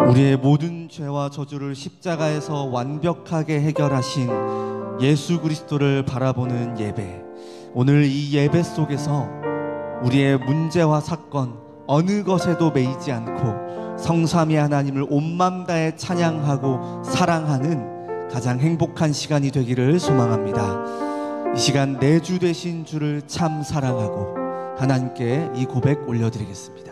우리의 모든 죄와 저주를 십자가에서 완벽하게 해결하신 예수 그리스도를 바라보는 예배. 오늘 이 예배 속에서 우리의 문제와 사건 어느 것에도 매이지 않고 성삼위 하나님을 온 맘 다해 찬양하고 사랑하는 가장 행복한 시간이 되기를 소망합니다. 이 시간 내 주 되신 주를 참 사랑하고 하나님께 이 고백 올려드리겠습니다.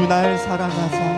날 사랑하사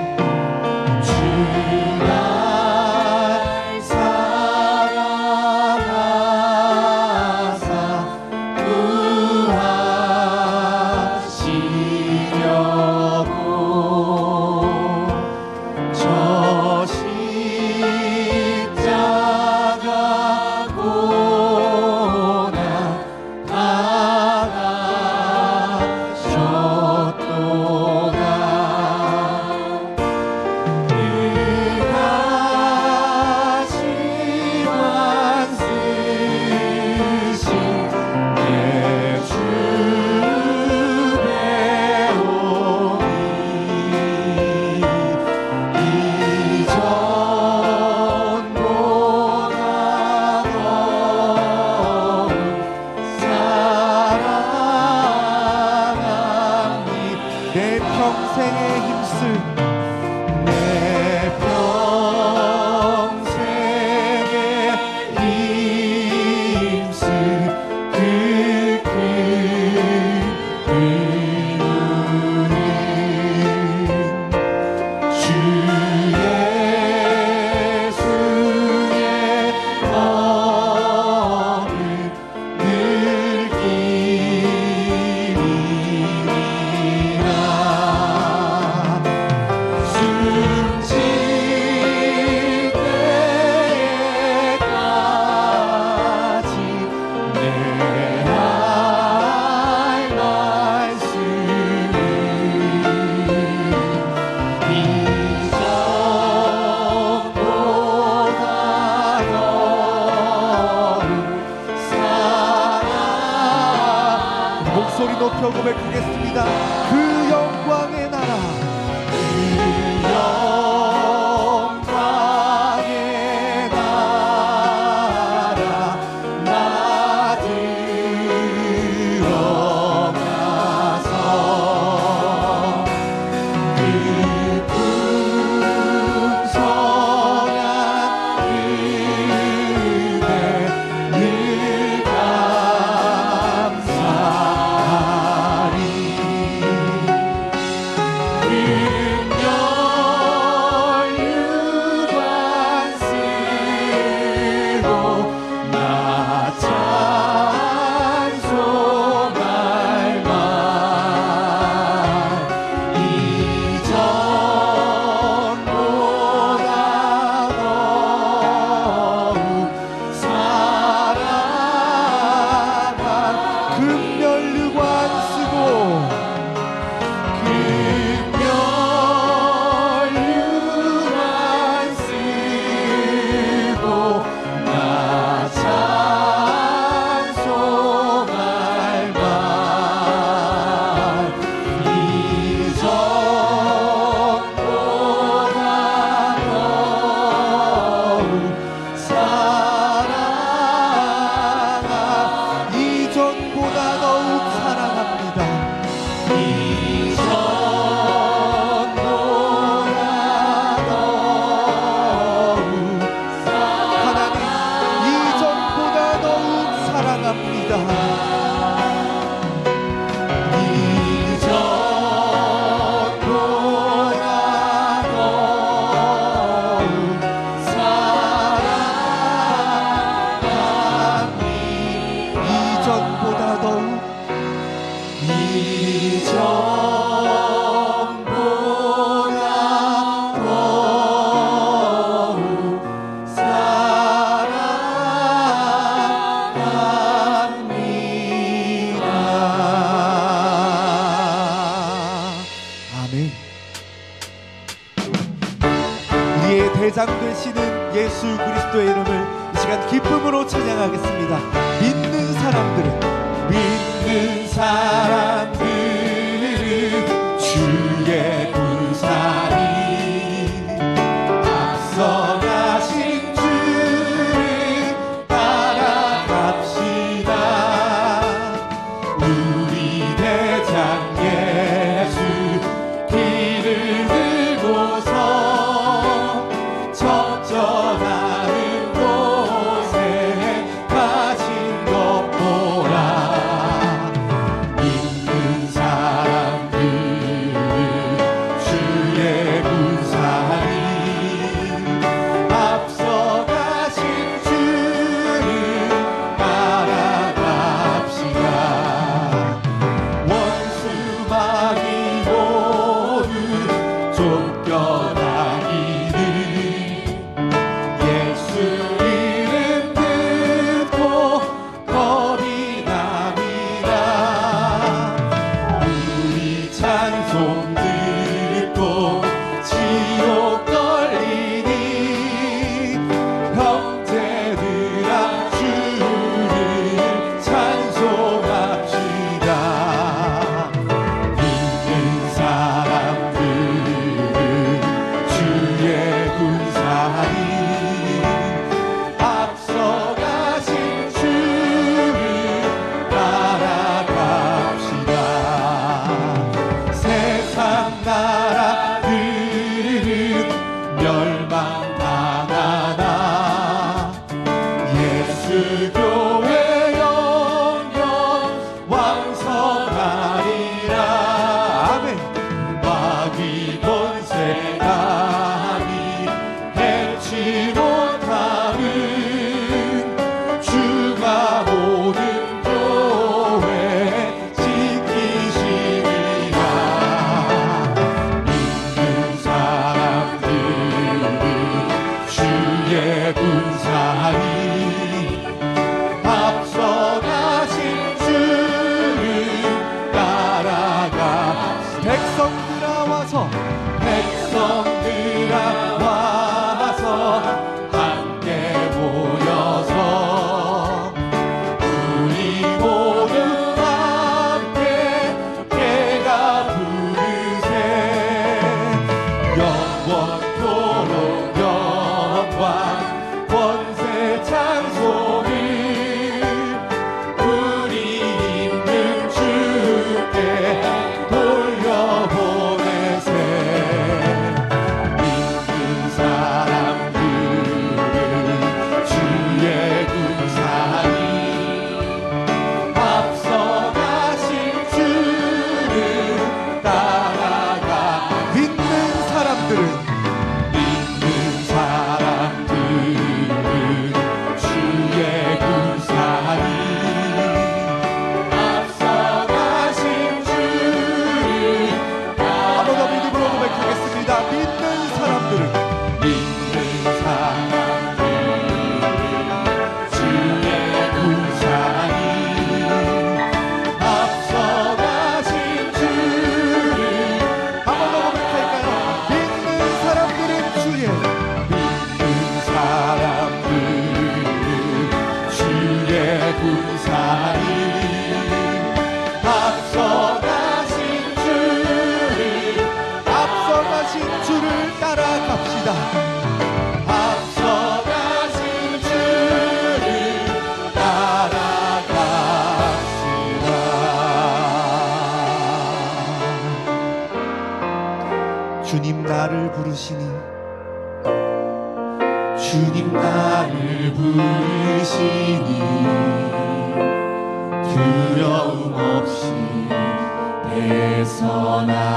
목소리 높여 고백하겠습니다. 그 영광의 나라, 그 영광의 나라, 나 들어가서 그 풍성한 은혜 늘 나 우리의 대장 되시는 예수 그리스도의 이름을 이 시간 기쁨으로 찬양하겠습니다. 믿는 사람들은 주의 군사니 앞서가신 주를 따라갑시다. 우리 대장 예수 길을 들고서 적절하는 곳에 가신 것 보라. 믿는 사람들은 주의 군사니 앞서 가신 주를 따라갑시다. 원수 마귀 모두 쫓겨나기를 예수 이름 듣고 겁이 납니다. 우리 찬송 듣고 지옥 걸리니 형제들아 주를 찬송합시다. 믿는 사람들은 주의 군사니 앞서 가신 주를 따라갑시다. 세상 나라들은 멸망당하나 예수 교회 영영 왕성하리라. 아멘. 마귀 권세 감히 해치 못하는 주가 모든 교회 지키시리라. 믿는 사람들은 주의 군사니 앞서 가신 주를 따라가. 백성들아 와서 함께 모여서 우리 모두 함께 깨가 부르세. 영원토록 영광 권세 찬송을 우리 있는 주께 돌려보내세. 믿는 사람들은 주의 군사니 앞서 가신 주를 따라가. 믿는 사람들은 주의 군사니 앞서 가신 주를 한번 더 믿음으로 고백하겠습니다. 믿는 사람들은 주의 군사니 앞서 가신 주를 한번 더 고백할까요? 믿는 사람들은 주의 군사니 앞서 가신 주를 따라갑시다. 앞서 가신 주를 따라갑시다. 주님 나를 부르시니 두려움 없이 벗어나가리라.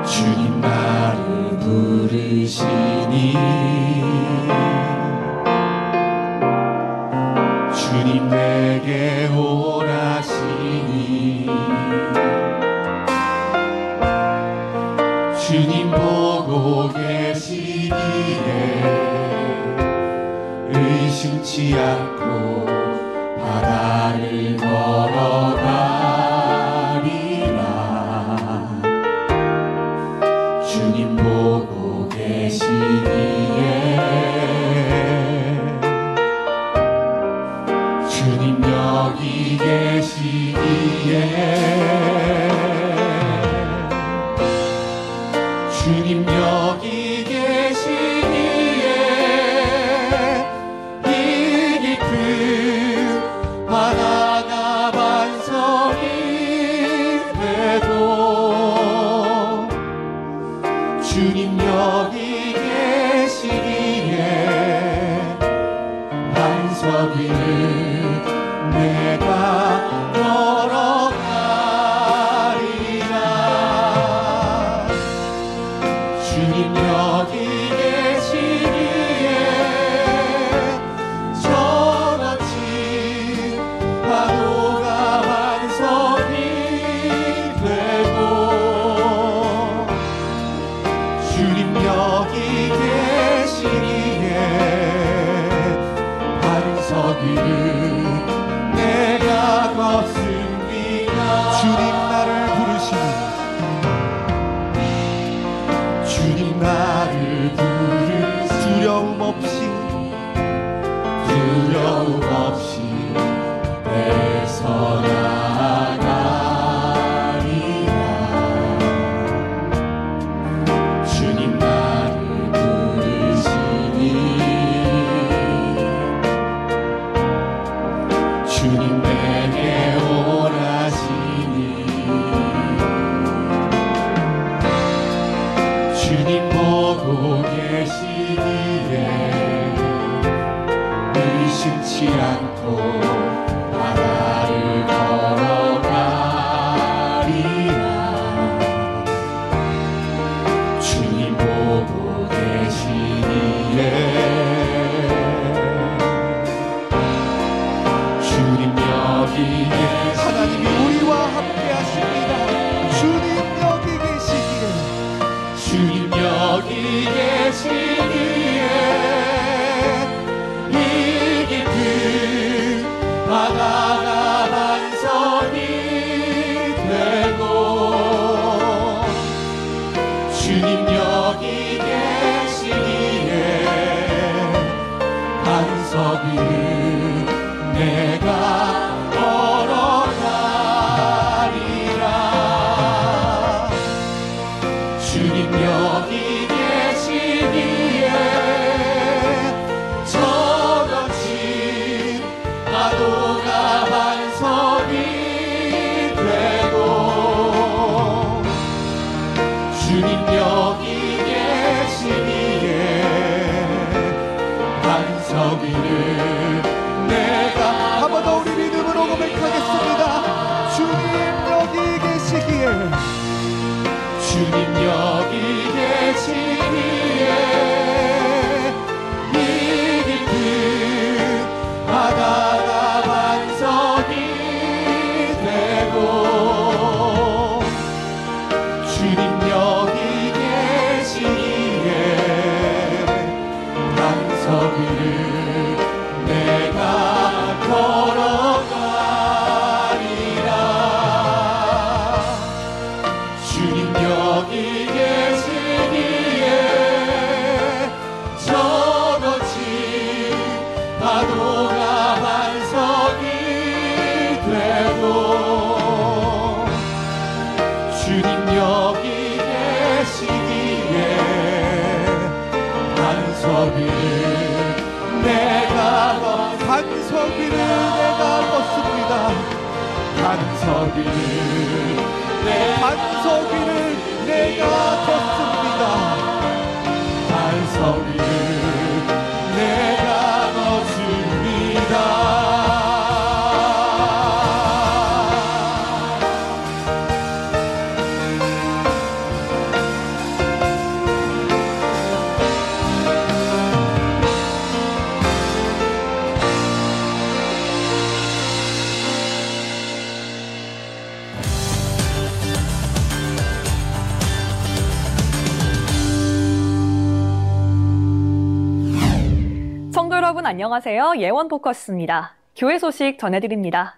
주님 나를 부르시니 의심치 않고 바다를 걸어가리라. 주님 보고 계시기에 주님 여기 계시기에 주님 여기 계시기에 이 깊은 바다가 반석이 되고 주님 여기 계시기에 반석 위를 내가 걸어가리라. 주님 여기 계시기에 저 거친 파도가 반석이 되고 주님 여기 계시기에 반석 위를 내가 걷습니다. 주님 나를 부르시는 주님 나를 부르 두려움 없이 내서 나아가리라. 주님 나를 부르시니 주님 내게 오라시니 주님 보고 계시기에 의심치 않고 바다를 걸어가리라. 주님 보고 계시기에 주님 여기 하나님이 우리와 함께 하십니다. 주님 여기 계시기에 주님 여기 계시기에 이 깊은 바다가 반석이 되고 주님 여기 계시기에 반석 위를 내가 걸어가리라. 주님 여기 계시기에 저 거친 파도가 반석이 되고 주님 여기 계시기에 반석 위를 내가 한 번 더 우리 믿음으로 고백하겠습니다. 주님 여기 계시기에 주님 여기 계시기에 이 깊은 바다가 반석이 되고 주님 여기 계시기에 반석 위를 내가 걸어가리라. 주님 여기 계시기에 저 거친 파도가 반석이 되고 주님 여기 계시기에 반석 위를 내가 반석 위를 내가 걷습니다. 반석 위를 반석 위를 내가 걷습니다. 반석 위를 내가 걷습니다. 여러분 안녕하세요. 예원 포커스입니다. 교회 소식 전해드립니다.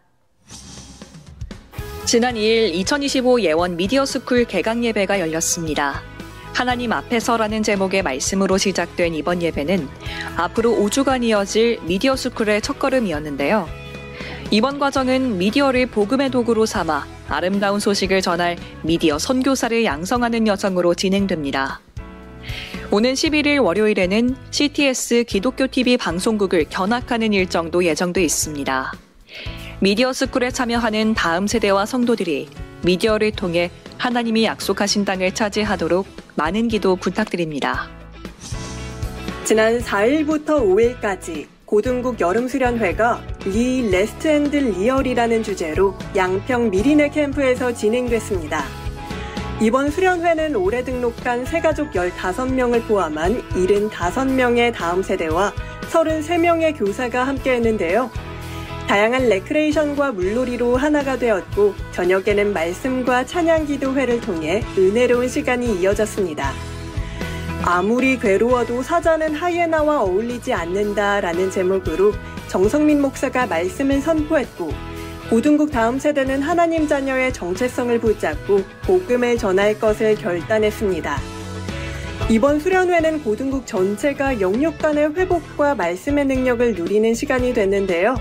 지난 2일 2025 예원 미디어스쿨 개강 예배가 열렸습니다. 하나님 앞에서라는 제목의 말씀으로 시작된 이번 예배는 앞으로 5주간 이어질 미디어스쿨의 첫걸음이었는데요. 이번 과정은 미디어를 복음의 도구로 삼아 아름다운 소식을 전할 미디어 선교사를 양성하는 여정으로 진행됩니다. 오는 11일 월요일에는 CTS 기독교TV 방송국을 견학하는 일정도 예정돼 있습니다. 미디어스쿨에 참여하는 다음 세대와 성도들이 미디어를 통해 하나님이 약속하신 땅을 차지하도록 많은 기도 부탁드립니다. 지난 4일부터 5일까지 고등국 여름수련회가 리 레스트 앤드 리얼이라는 주제로 양평 미리네 캠프에서 진행됐습니다. 이번 수련회는 올해 등록한 새가족 15명을 포함한 75명의 다음 세대와 33명의 교사가 함께했는데요. 다양한 레크레이션과 물놀이로 하나가 되었고 저녁에는 말씀과 찬양 기도회를 통해 은혜로운 시간이 이어졌습니다. 아무리 괴로워도 사자는 하이에나와 어울리지 않는다라는 제목으로 정성민 목사가 말씀을 선포했고 고등국 다음 세대는 하나님 자녀의 정체성을 붙잡고 복음을 전할 것을 결단했습니다. 이번 수련회는 고등국 전체가 영육 간의 회복과 말씀의 능력을 누리는 시간이 됐는데요.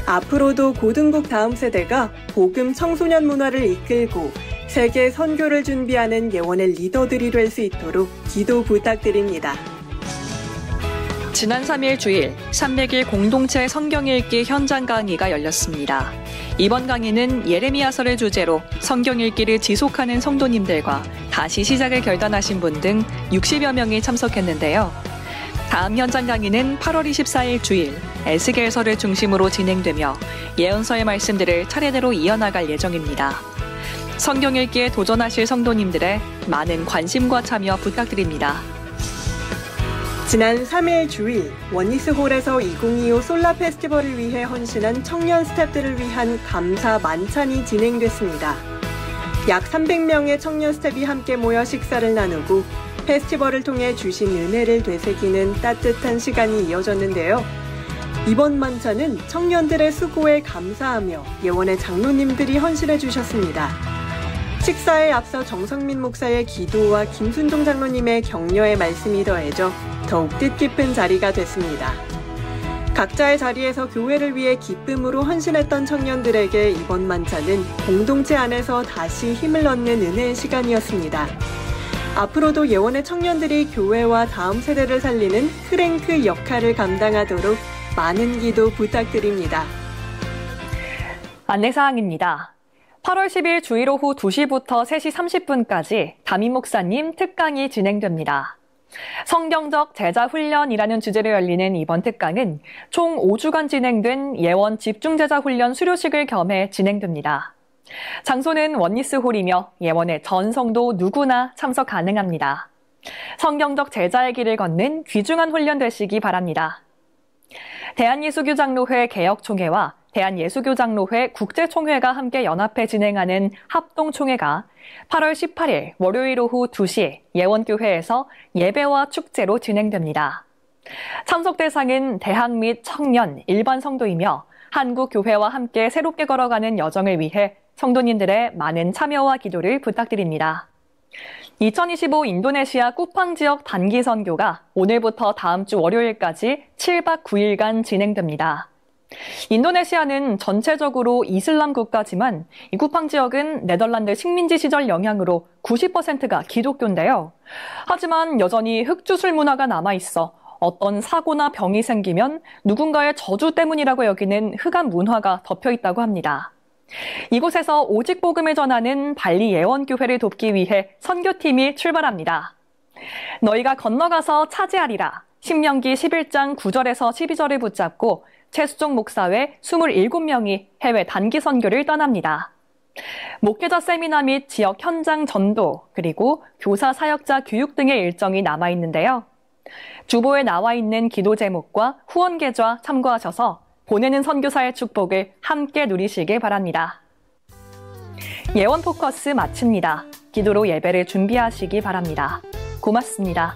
앞으로도 고등국 다음 세대가 복음 청소년 문화를 이끌고 세계 선교를 준비하는 예원의 리더들이 될 수 있도록 기도 부탁드립니다. 지난 3일 주일 300일 공동체 성경 읽기 현장 강의가 열렸습니다. 이번 강의는 예레미야서를 주제로 성경 읽기를 지속하는 성도님들과 다시 시작을 결단하신 분 등 60여 명이 참석했는데요. 다음 현장 강의는 8월 24일 주일 에스겔서를 중심으로 진행되며 예언서의 말씀들을 차례대로 이어나갈 예정입니다. 성경 읽기에 도전하실 성도님들의 많은 관심과 참여 부탁드립니다. 지난 3일 주일 원니스홀에서 2025 솔라 페스티벌을 위해 헌신한 청년 스태프들을 위한 감사 만찬이 진행됐습니다. 약 300명의 청년 스태프이 함께 모여 식사를 나누고 페스티벌을 통해 주신 은혜를 되새기는 따뜻한 시간이 이어졌는데요. 이번 만찬은 청년들의 수고에 감사하며 예원의 장로님들이 헌신해 주셨습니다. 식사에 앞서 정성민 목사의 기도와 김순종 장로님의 격려의 말씀이 더해져 더욱 뜻깊은 자리가 됐습니다. 각자의 자리에서 교회를 위해 기쁨으로 헌신했던 청년들에게 이번 만찬은 공동체 안에서 다시 힘을 얻는 은혜의 시간이었습니다. 앞으로도 예원의 청년들이 교회와 다음 세대를 살리는 크랭크 역할을 감당하도록 많은 기도 부탁드립니다. 안내사항입니다. 8월 10일 주일 오후 2시부터 3시 30분까지 담임 목사님 특강이 진행됩니다. 성경적 제자훈련이라는 주제로 열리는 이번 특강은 총 5주간 진행된 예원 집중제자훈련 수료식을 겸해 진행됩니다. 장소는 원니스홀이며 예원의 전 성도 누구나 참석 가능합니다. 성경적 제자의 길을 걷는 귀중한 훈련 되시기 바랍니다. 대한예수교장로회 개혁총회와 대한예수교장로회 국제총회가 함께 연합해 진행하는 합동총회가 8월 18일 월요일 오후 2시 예원교회에서 예배와 축제로 진행됩니다. 참석 대상은 대학 및 청년, 일반 성도이며 한국교회와 함께 새롭게 걸어가는 여정을 위해 성도님들의 많은 참여와 기도를 부탁드립니다. 2025 인도네시아 쿠팡 지역 단기 선교가 오늘부터 다음 주 월요일까지 7박 9일간 진행됩니다. 인도네시아는 전체적으로 이슬람 국가지만 이 쿠팡 지역은 네덜란드 식민지 시절 영향으로 90%가 기독교인데요. 하지만 여전히 흑주술 문화가 남아있어 어떤 사고나 병이 생기면 누군가의 저주 때문이라고 여기는 흑암 문화가 덮여있다고 합니다. 이곳에서 오직 복음을 전하는 발리 예원교회를 돕기 위해 선교팀이 출발합니다. 너희가 건너가서 차지하리라. 신명기 11장 9절에서 12절을 붙잡고 최수종 목사 외 27명이 해외 단기 선교를 떠납니다. 목회자 세미나 및 지역 현장 전도, 그리고 교사 사역자 교육 등의 일정이 남아있는데요. 주보에 나와 있는 기도 제목과 후원 계좌 참고하셔서 보내는 선교사의 축복을 함께 누리시길 바랍니다. 예원 포커스 마칩니다. 기도로 예배를 준비하시기 바랍니다. 고맙습니다.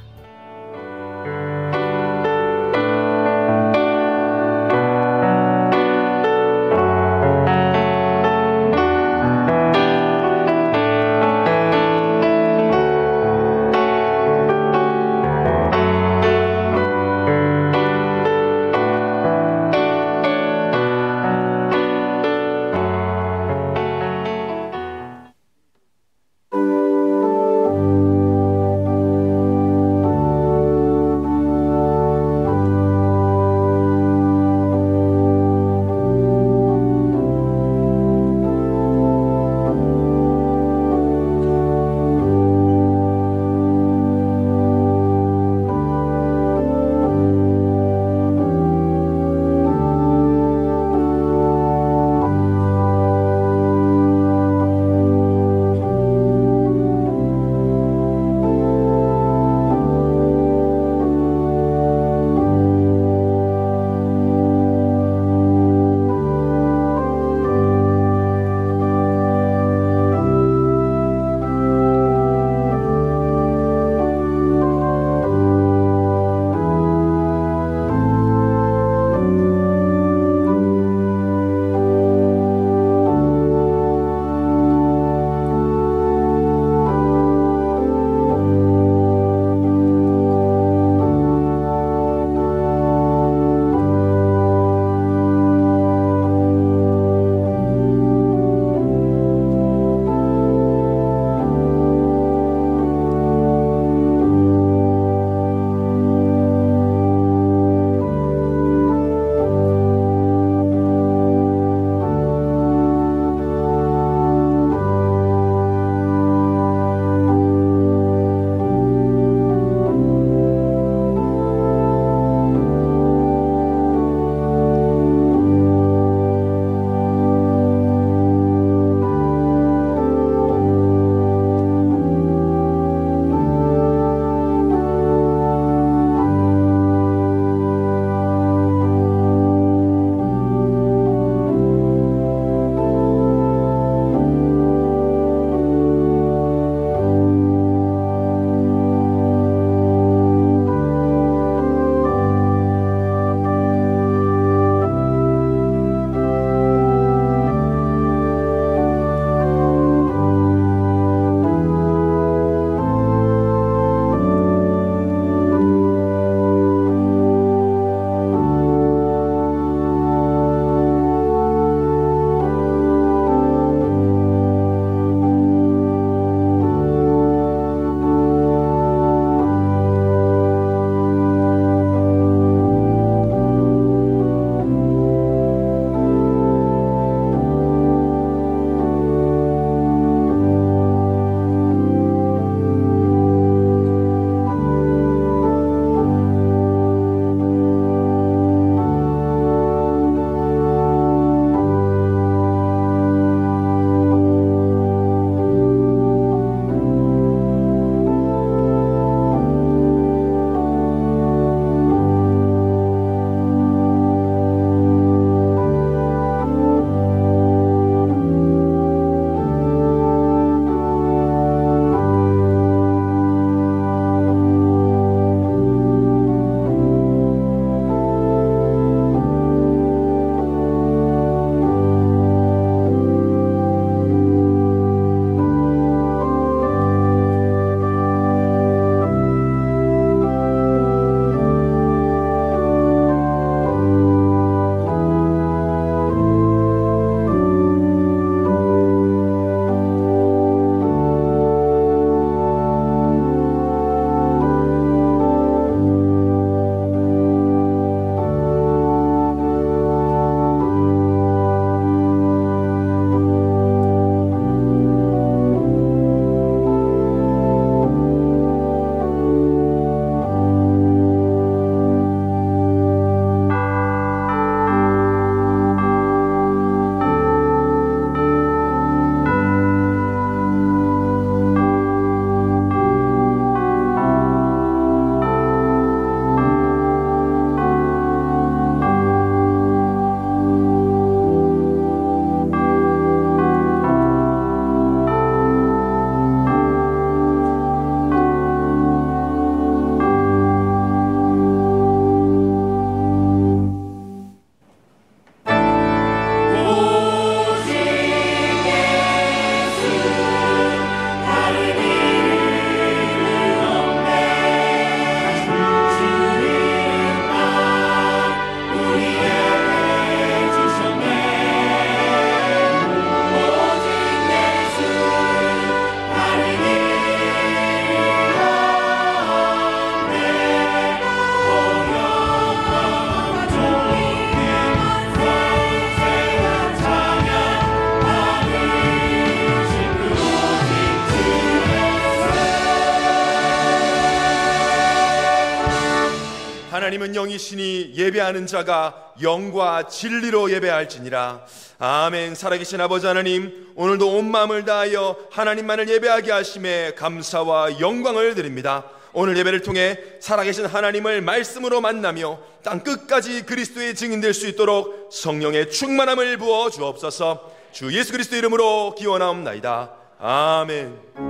하나님은 영이시니 예배하는 자가 영과 진리로 예배할지니라. 아멘. 살아계신 아버지 하나님, 오늘도 온 마음을 다하여 하나님만을 예배하게 하심에 감사와 영광을 드립니다. 오늘 예배를 통해 살아계신 하나님을 말씀으로 만나며 땅 끝까지 그리스도의 증인될 수 있도록 성령의 충만함을 부어 주옵소서. 주 예수 그리스도 이름으로 기원하옵나이다. 아멘.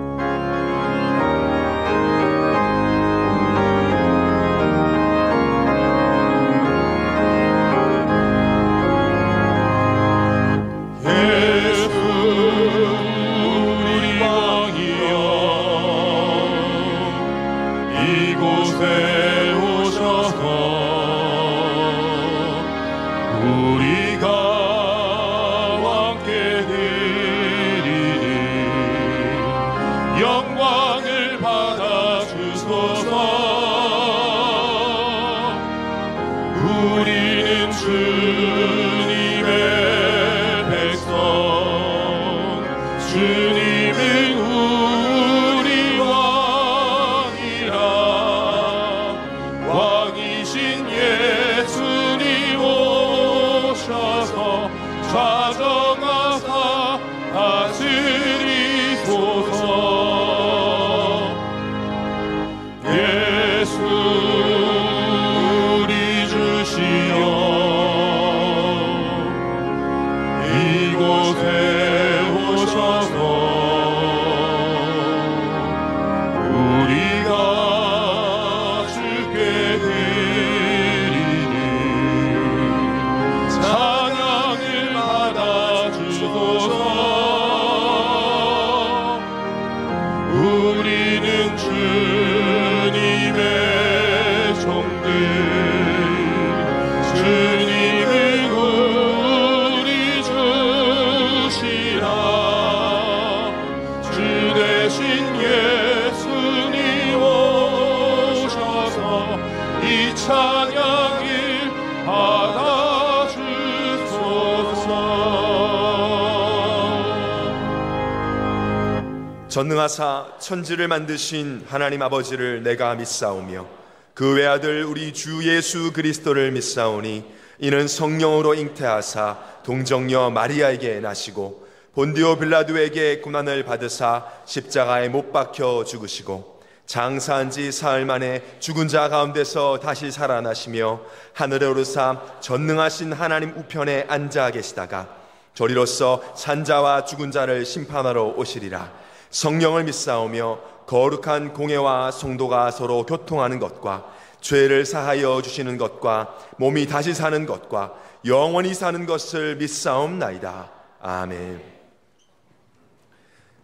전능하사 천지를 만드신 하나님 아버지를 내가 믿사오며 그 외아들 우리 주 예수 그리스도를 믿사오니 이는 성령으로 잉태하사 동정녀 마리아에게 나시고 본디오 빌라도에게 고난을 받으사 십자가에 못 박혀 죽으시고 장사한 지 사흘 만에 죽은 자 가운데서 다시 살아나시며 하늘에 오르사 전능하신 하나님 우편에 앉아 계시다가 저리로서 산자와 죽은 자를 심판하러 오시리라. 성령을 믿사오며 거룩한 공회와 성도가 서로 교통하는 것과 죄를 사하여 주시는 것과 몸이 다시 사는 것과 영원히 사는 것을 믿사옵나이다. 아멘.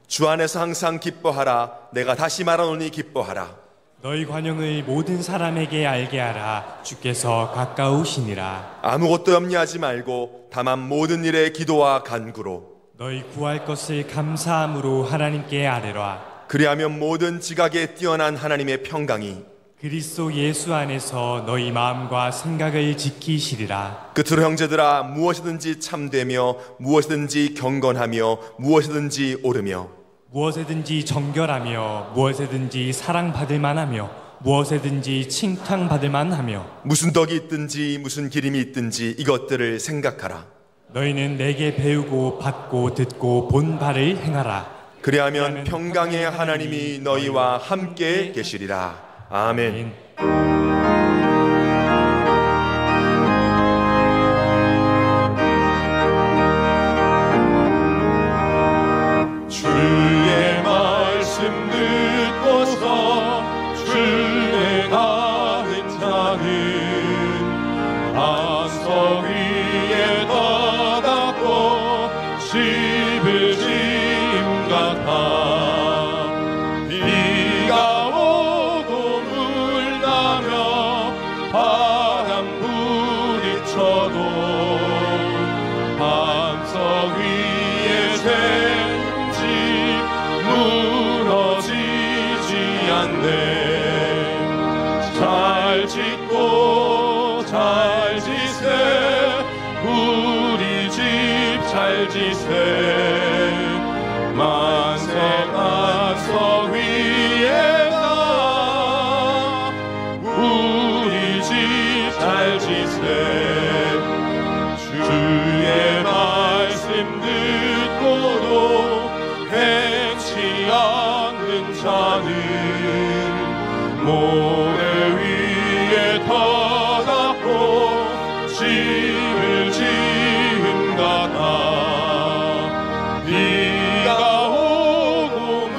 주 안에서 항상 기뻐하라. 내가 다시 말하노니 기뻐하라. 너희 관용을 모든 사람에게 알게 하라. 주께서 가까우시니라. 아무것도 염려하지 말고 다만 모든 일에 기도와 간구로 너희 구할 것을 감사함으로 하나님께 아뢰라. 그리하면 모든 지각에 뛰어난 하나님의 평강이 그리스도 예수 안에서 너희 마음과 생각을 지키시리라. 끝으로 형제들아, 무엇이든지 참되며 무엇이든지 경건하며 무엇이든지 옳으며 무엇에든지 정결하며 무엇에든지 사랑받을 만하며 무엇에든지 칭찬받을 만하며 무슨 덕이 있든지 무슨 기림이 있든지 이것들을 생각하라. 너희는 내게 배우고 받고 듣고 본 바를 행하라. 그리하면 평강의 하나님이 너희와 함께 계시리라. 아멘. 주의 말씀 듣고서 순행하는 자는 반석 위에 닫았고 집을 지은 같아. 비가 오고 물 나며 바람 부딪혀도 반석 위에 센지 무너지지 않네. 잘 짓고 잘 지세 우리 집 잘 지세. 만석 만석 위에다 우리 집 잘 지세 주의 말씀 듣고도 행치 않는 자는 모래 위에 터잡고 집을 지은 같아 비가 오고 물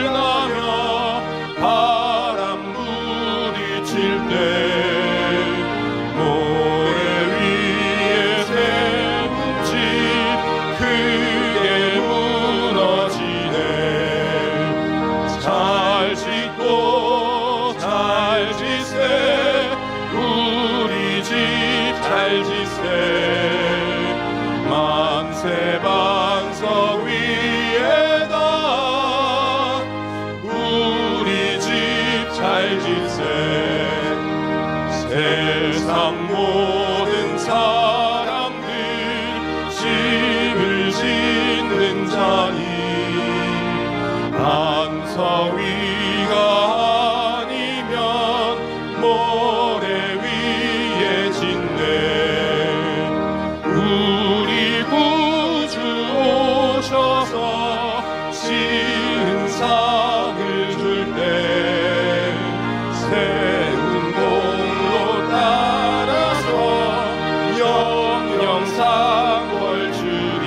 나며 바람 부딪힐 때 모래 위에 세운 집 크게 무너지네 잘 짓고 잘 지세 우리 집 잘 지세 만세 반석 위에다 우리 집 잘 지세 세상 모든 사람들 집을 짓는 자니 반석 위가 아니면 모래 위에 짓네 우리 구주 오셔서 지은 상을 줄 때 세운 공로 따라서 영영상월 주리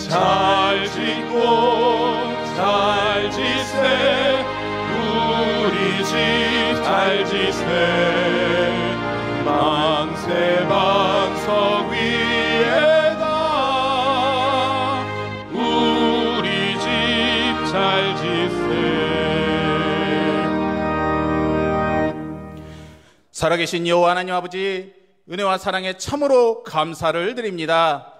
잘 짓고 잘 지세 우리 집 잘 지세 만세 반석 위에다 우리 집 잘 지세 살아계신 여호와 하나님 아버지 은혜와 사랑에 참으로 감사를 드립니다.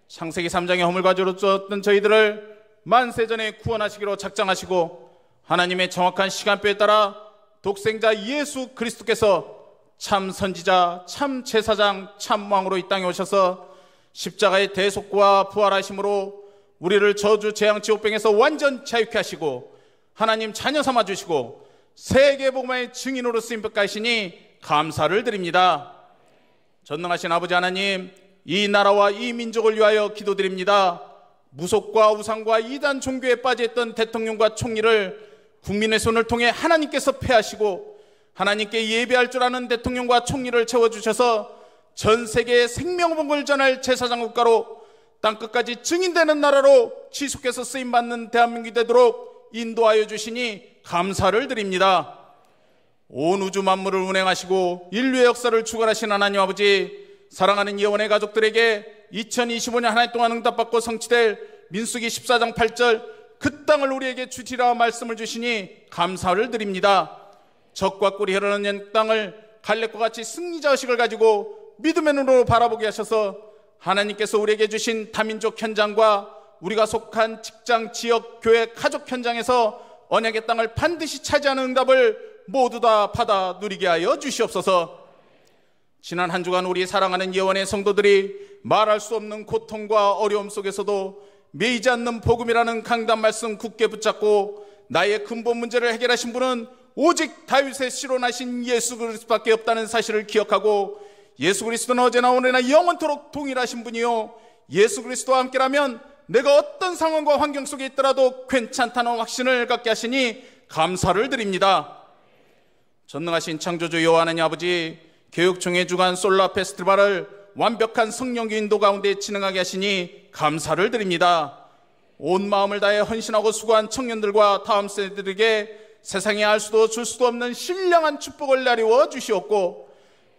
창세기 3장의 허물과 죄로 쫓던 저희들을 만세전에 구원하시기로 작정하시고 하나님의 정확한 시간표에 따라 독생자 예수 그리스도께서 참 선지자, 참 제사장, 참 왕으로 이 땅에 오셔서 십자가의 대속과 부활하심으로 우리를 저주, 재앙, 지옥병에서 완전 자유케 하시고 하나님 자녀 삼아주시고 세계복음의 증인으로 쓰임받게 하시니 감사를 드립니다. 전능하신 아버지 하나님, 이 나라와 이 민족을 위하여 기도드립니다. 무속과 우상과 이단 종교에 빠져있던 대통령과 총리를 국민의 손을 통해 하나님께서 패하시고 하나님께 예배할 줄 아는 대통령과 총리를 채워주셔서 전 세계에 생명복음을 전할 제사장 국가로 땅끝까지 증인되는 나라로 지속해서 쓰임받는 대한민국이 되도록 인도하여 주시니 감사를 드립니다. 온 우주 만물을 운행하시고 인류의 역사를 주관하신 하나님 아버지, 사랑하는 예원의 가족들에게 2025년 한 해 동안 응답받고 성취될 민수기 14장 8절 그 땅을 우리에게 주시라 말씀을 주시니 감사를 드립니다. 적과 꿀이 흐르는 땅을 갈렙과 같이 승리자 의식을 가지고 믿음의 눈으로 바라보게 하셔서 하나님께서 우리에게 주신 다민족 현장과 우리가 속한 직장, 지역, 교회, 가족 현장에서 언약의 땅을 반드시 차지하는 응답을 모두 다 받아 누리게 하여 주시옵소서. 지난 한 주간 우리 사랑하는 예원의 성도들이 말할 수 없는 고통과 어려움 속에서도 매이지 않는 복음이라는 강단 말씀 굳게 붙잡고 나의 근본 문제를 해결하신 분은 오직 다윗의 씨로 나신 예수 그리스도밖에 없다는 사실을 기억하고 예수 그리스도는 어제나 오늘나 영원토록 동일하신 분이요 예수 그리스도와 함께라면 내가 어떤 상황과 환경 속에 있더라도 괜찮다는 확신을 갖게 하시니 감사를 드립니다. 전능하신 창조주 여호와 하나님 아버지, 교육총회 주간 솔라 페스티벌을 완벽한 성령교 인도 가운데 진행하게 하시니 감사를 드립니다. 온 마음을 다해 헌신하고 수고한 청년들과 다음 세대들에게 세상에 알 수도 줄 수도 없는 신령한 축복을 나리워 주시옵고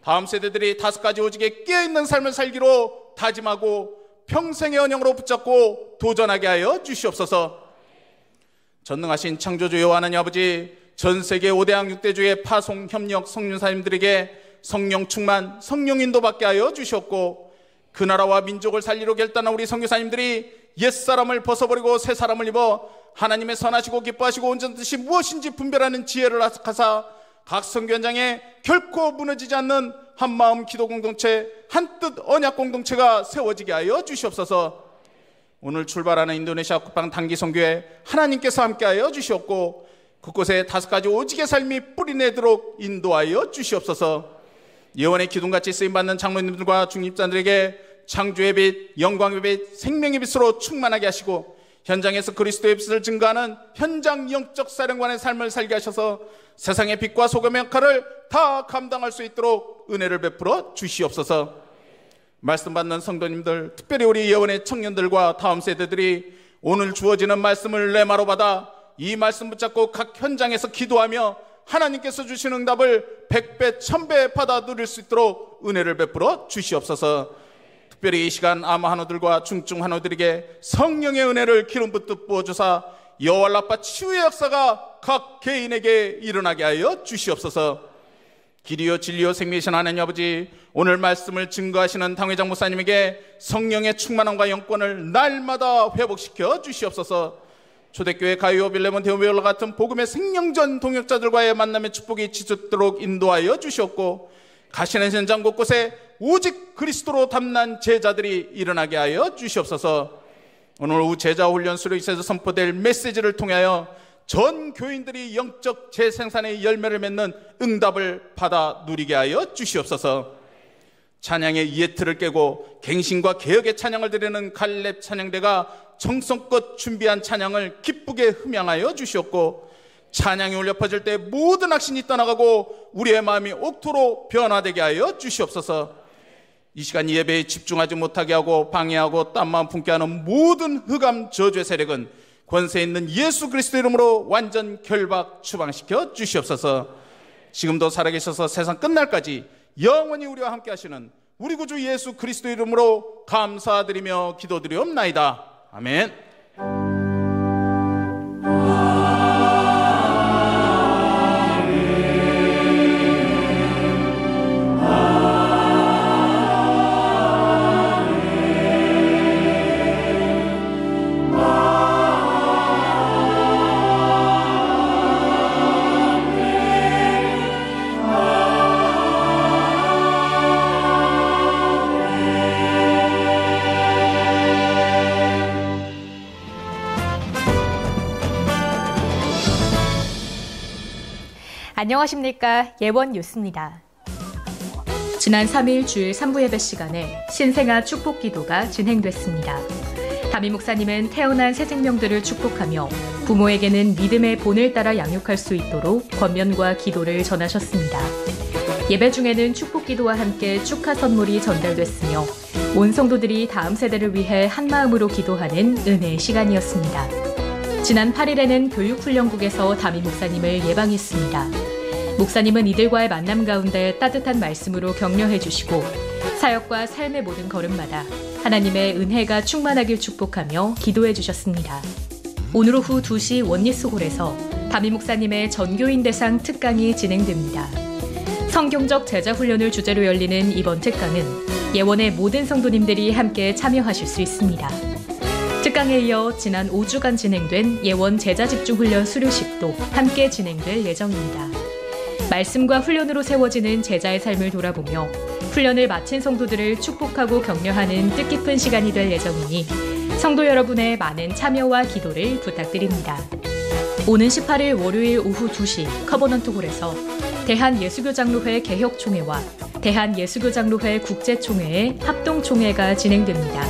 다음 세대들이 5가지 오직에 깨어있는 삶을 살기로 다짐하고 평생의 언영으로 붙잡고 도전하게 하여 주시옵소서. 전능하신 창조주 여호와 하나님 아버지, 전 세계 5대양 6대주의 파송, 협력, 성륜사님들에게 성령 충만, 성령 인도받게 하여 주시옵고 그 나라와 민족을 살리려 결단한 우리 선교사님들이 옛사람을 벗어버리고 새사람을 입어 하나님의 선하시고 기뻐하시고 온전한 뜻이 무엇인지 분별하는 지혜를 하사 각 선교 현장에 결코 무너지지 않는 한마음 기도 공동체, 한뜻 언약 공동체가 세워지게 하여 주시옵소서. 오늘 출발하는 인도네시아 쿠팡 단기 선교에 하나님께서 함께하여 주시옵고 그곳에 5가지 오직의 삶이 뿌리내도록 인도하여 주시옵소서. 예언의 기둥같이 쓰임받는 장로님들과 중립자들에게 창조의 빛, 영광의 빛, 생명의 빛으로 충만하게 하시고 현장에서 그리스도의 빛을 증거하는 현장 영적 사령관의 삶을 살게 하셔서 세상의 빛과 소금의 역할을 다 감당할 수 있도록 은혜를 베풀어 주시옵소서. 말씀 받는 성도님들, 특별히 우리 예언의 청년들과 다음 세대들이 오늘 주어지는 말씀을 레마로 받아 이 말씀 붙잡고 각 현장에서 기도하며 하나님께서 주신 응답을 100배, 1000배 받아 누릴 수 있도록 은혜를 베풀어 주시옵소서. 특별히 이 시간 암 환우들과 중증 환우들에게 성령의 은혜를 기름 붓듯 부어주사 여호와 라파 치유의 역사가 각 개인에게 일어나게 하여 주시옵소서. 길이요 진리요 생명이신 하나님 아버지, 오늘 말씀을 증거하시는 당회장 목사님에게 성령의 충만함과 영권을 날마다 회복시켜 주시옵소서. 초대교회 가이오 빌레몬 데오베올라 같은 복음의 생명전 동역자들과의 만남의 축복이 지속되도록 인도하여 주시옵고, 가시는 현장 곳곳에 오직 그리스도로 담난 제자들이 일어나게 하여 주시옵소서. 오늘 오후 제자 훈련 수료식에서 선포될 메시지를 통하여 전 교인들이 영적 재생산의 열매를 맺는 응답을 받아 누리게 하여 주시옵소서. 찬양의 이해틀을 깨고 갱신과 개혁의 찬양을 드리는 갈렙 찬양대가 정성껏 준비한 찬양을 기쁘게 흠양하여 주시옵고, 찬양이 울려 퍼질 때 모든 악신이 떠나가고 우리의 마음이 옥토로 변화되게 하여 주시옵소서. 이 시간 예배에 집중하지 못하게 하고 방해하고 딴마음 품게 하는 모든 흑암 저주의 세력은 권세 있는 예수 그리스도 이름으로 완전 결박 추방시켜 주시옵소서. 지금도 살아계셔서 세상 끝날까지 영원히 우리와 함께 하시는 우리 구주 예수 그리스도 이름으로 감사드리며 기도드리옵나이다. 아멘. 안녕하십니까. 예원 뉴스입니다. 지난 3일 주일 3부 예배 시간에 신생아 축복 기도가 진행됐습니다. 담임 목사님은 태어난 새 생명들을 축복하며 부모에게는 믿음의 본을 따라 양육할 수 있도록 권면과 기도를 전하셨습니다. 예배 중에는 축복 기도와 함께 축하 선물이 전달됐으며 온 성도들이 다음 세대를 위해 한마음으로 기도하는 은혜의 시간이었습니다. 지난 8일에는 교육훈련국에서 담임 목사님을 예방했습니다. 목사님은 이들과의 만남 가운데 따뜻한 말씀으로 격려해 주시고 사역과 삶의 모든 걸음마다 하나님의 은혜가 충만하길 축복하며 기도해 주셨습니다. 오늘 오후 2시 원리스홀에서 담임 목사님의 전교인 대상 특강이 진행됩니다. 성경적 제자훈련을 주제로 열리는 이번 특강은 예원의 모든 성도님들이 함께 참여하실 수 있습니다. 특강에 이어 지난 5주간 진행된 예원 제자집중훈련 수료식도 함께 진행될 예정입니다. 말씀과 훈련으로 세워지는 제자의 삶을 돌아보며 훈련을 마친 성도들을 축복하고 격려하는 뜻깊은 시간이 될 예정이니 성도 여러분의 많은 참여와 기도를 부탁드립니다. 오는 18일 월요일 오후 2시 커버넌트홀에서 대한예수교장로회 개혁총회와 대한예수교장로회 국제총회의 합동총회가 진행됩니다.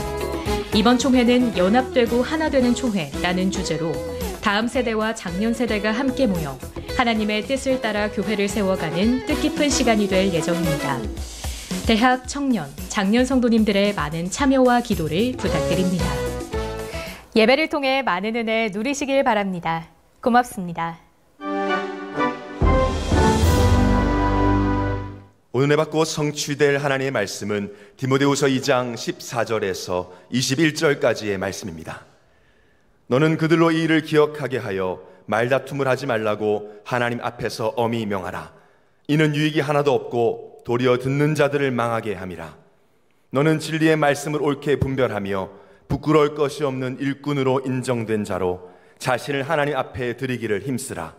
이번 총회는 연합되고 하나 되는 총회라는 주제로 다음 세대와 작년 세대가 함께 모여 하나님의 뜻을 따라 교회를 세워가는 뜻깊은 시간이 될 예정입니다. 대학, 청년, 장년 성도님들의 많은 참여와 기도를 부탁드립니다. 예배를 통해 많은 은혜 누리시길 바랍니다. 고맙습니다. 오늘 받고 성취될 하나님의 말씀은 디모데후서 2장 14절에서 21절까지의 말씀입니다. 너는 그들로 이 일을 기억하게 하여 말다툼을 하지 말라고 하나님 앞에서 엄히 명하라. 이는 유익이 하나도 없고 도리어 듣는 자들을 망하게 함이라. 너는 진리의 말씀을 옳게 분별하며 부끄러울 것이 없는 일꾼으로 인정된 자로 자신을 하나님 앞에 드리기를 힘쓰라.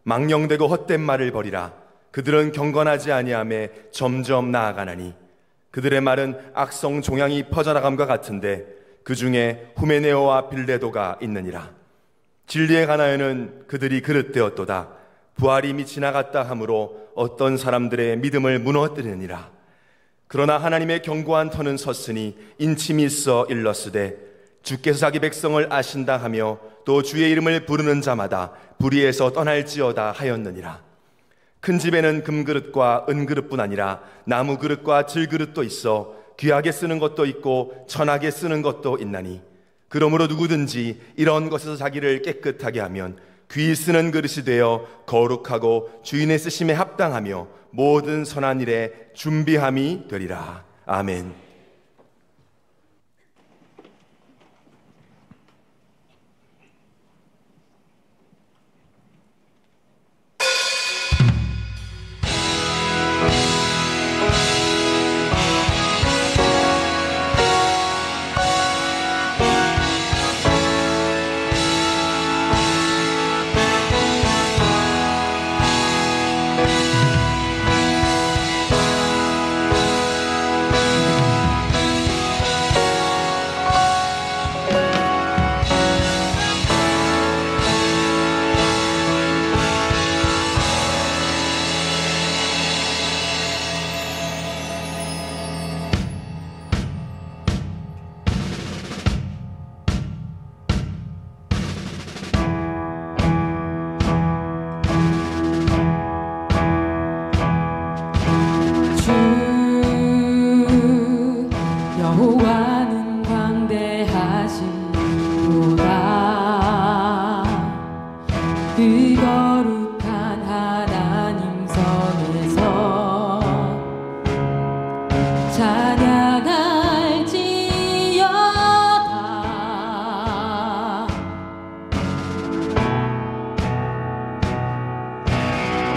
망령되고 헛된 말을 버리라. 그들은 경건하지 아니하며 점점 나아가나니 그들의 말은 악성 종양이 퍼져나감과 같은데 그 중에 후메네오와 빌레도가 있느니라. 진리에 관하여는 그들이 그릇되었도다. 부활이 이미 지나갔다 하므로 어떤 사람들의 믿음을 무너뜨리느니라. 그러나 하나님의 견고한 터는 섰으니 인침이 있어 일렀으되 주께서 자기 백성을 아신다 하며 또 주의 이름을 부르는 자마다 불의에서 떠날지어다 하였느니라. 큰 집에는 금그릇과 은그릇뿐 아니라 나무 그릇과 질그릇도 있어 귀하게 쓰는 것도 있고 천하게 쓰는 것도 있나니 그러므로 누구든지 이런 것에서 자기를 깨끗하게 하면 귀히 쓰는 그릇이 되어 거룩하고 주인의 쓰심에 합당하며 모든 선한 일에 준비함이 되리라. 아멘. 여호와는 광대하시도다. 그 거룩한 하나님 성에서 찬양할지어다.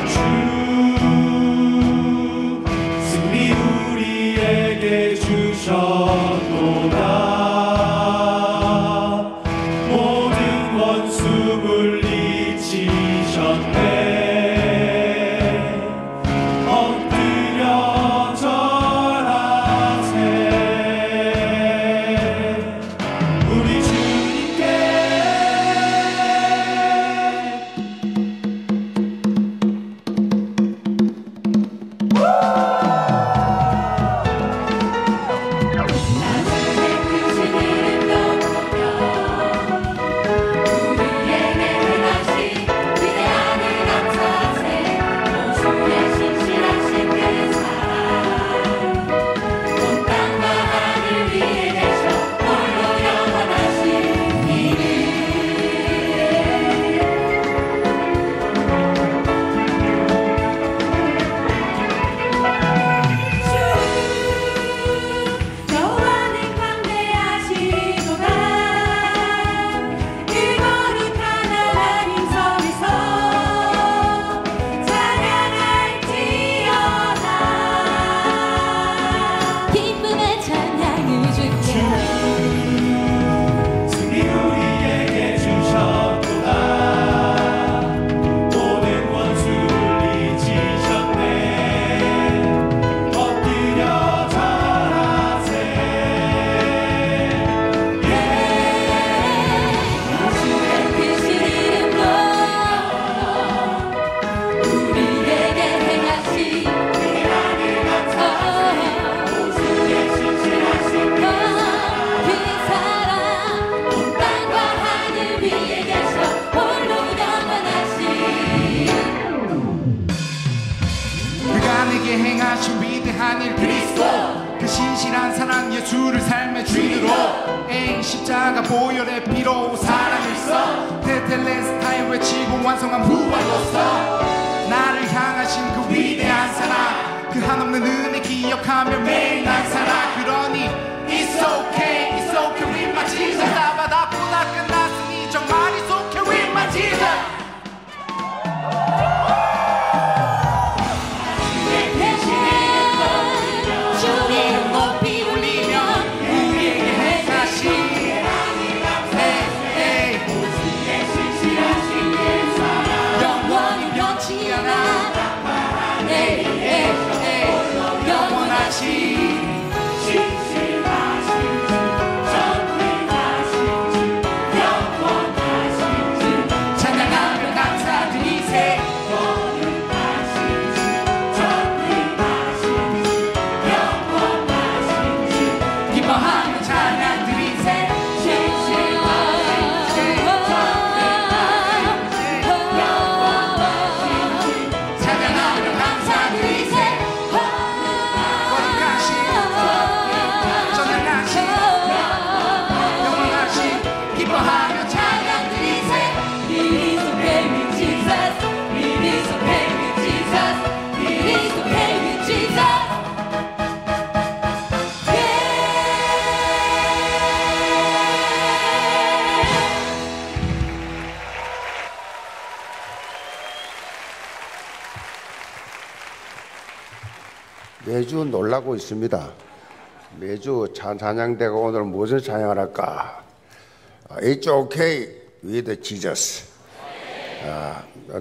주 승리 우리에게 주셨도다. 모든 원수 물리치셨네. 엎드려 절하세. 우리 주님께 행하신 위대한 일 그리스도, 그 신실한 사랑 예수를 삶의 주인으로, 십자가 보혈의 피로 살아있어 테텔레스타에 외치고 완성한 부활로서 나를 향하신 그 위대한 사랑, 그 한없는 은혜 기억하며 매일 난 살아. 그러니 It's okay, it's okay with my Jesus. 나바다보다 끝났으니 정말 It's okay with my Jesus. 영원하신 신실하신 전능하신 매주 놀라고 있습니다. 매주 찬양대가 오늘 무슨 찬양을 할까? It's okay with Jesus.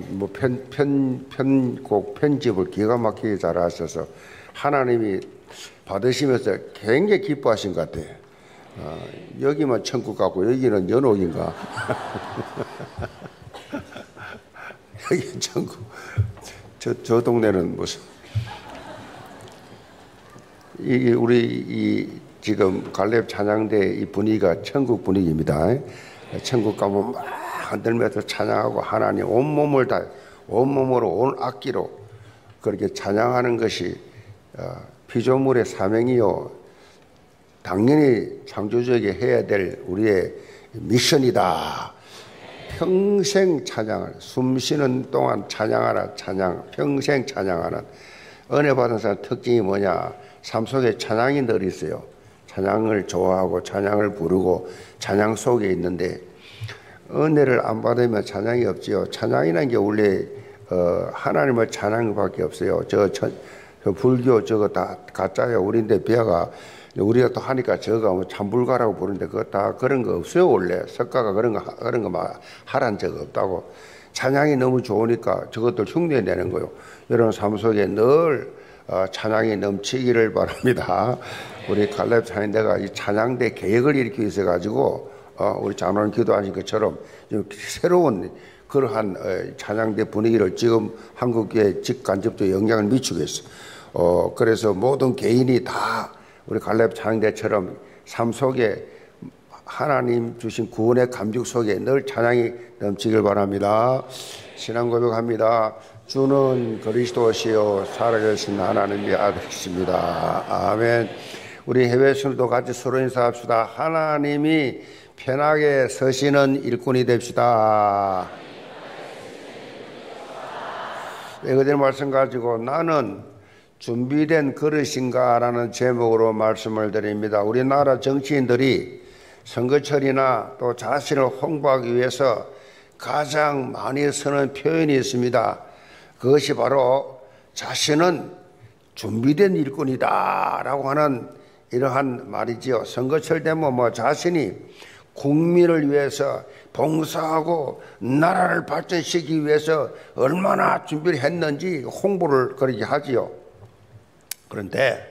뭐 편곡 편집을 기가 막히게 잘하셔서 하나님이 받으시면서 굉장히 기뻐하신 것 같아요. 여기만 천국 같고 여기는 연옥인가? 여기 천국. 저 동네는 무슨? 우리 지금 갈렙 찬양대 이 분위기가 천국 분위기입니다. 천국 가면 막 흔들면서 찬양하고 하나님 온몸으로 온 악기로 그렇게 찬양하는 것이 피조물의 사명이요 당연히 창조주에게 해야 될 우리의 미션이다. 평생 찬양을 숨 쉬는 동안 찬양하라. 평생 찬양하는 은혜 받은 사람 특징이 뭐냐? 삶 속에 찬양이 늘 있어요. 찬양을 좋아하고 찬양을 부르고 찬양 속에 있는데 은혜를 안 받으면 찬양이 없지요. 찬양이라는 게 원래 하나님을 찬양밖에 없어요. 저 불교 저거 다 가짜예요. 우리인데 비아가 우리가 또 하니까 저거 뭐 참불가라고 부르는데 그거 다 그런 거 없어요. 원래 석가가 그런 거 막 하란 적 없다고. 찬양이 너무 좋으니까 저것들 흉내내는 거요. 여러분 삶 속에 늘 찬양이 넘치기를 바랍니다. 우리 갈렙 찬양대가 이 찬양대 계획을 일으키고 있어가지고 우리 장로님 기도하신 것처럼 새로운 그러한 찬양대 분위기를 지금 한국에 직간접적 영향을 미치고 있어. 그래서 모든 개인이 다 우리 갈렙 찬양대처럼 삶 속에 하나님 주신 구원의 감격 속에 늘 찬양이 넘치길 바랍니다. 신앙 고백합니다. 주는 그리스도시요 살아계신 하나님의 아들이십니다. 아멘. 우리 해외 순도 같이 서로 인사합시다. 하나님이 편하게 서시는 일꾼이 됩시다. 그들 말씀 가지고 나는 준비된 그릇인가 라는 제목으로 말씀을 드립니다. 우리나라 정치인들이 선거철이나 또 자신을 홍보하기 위해서 가장 많이 쓰는 표현이 있습니다. 그것이 바로 자신은 준비된 일꾼이다 라고 하는 이러한 말이지요. 선거철 되면 뭐 자신이 국민을 위해서 봉사하고 나라를 발전시키기 위해서 얼마나 준비를 했는지 홍보를 그렇게 하지요. 그런데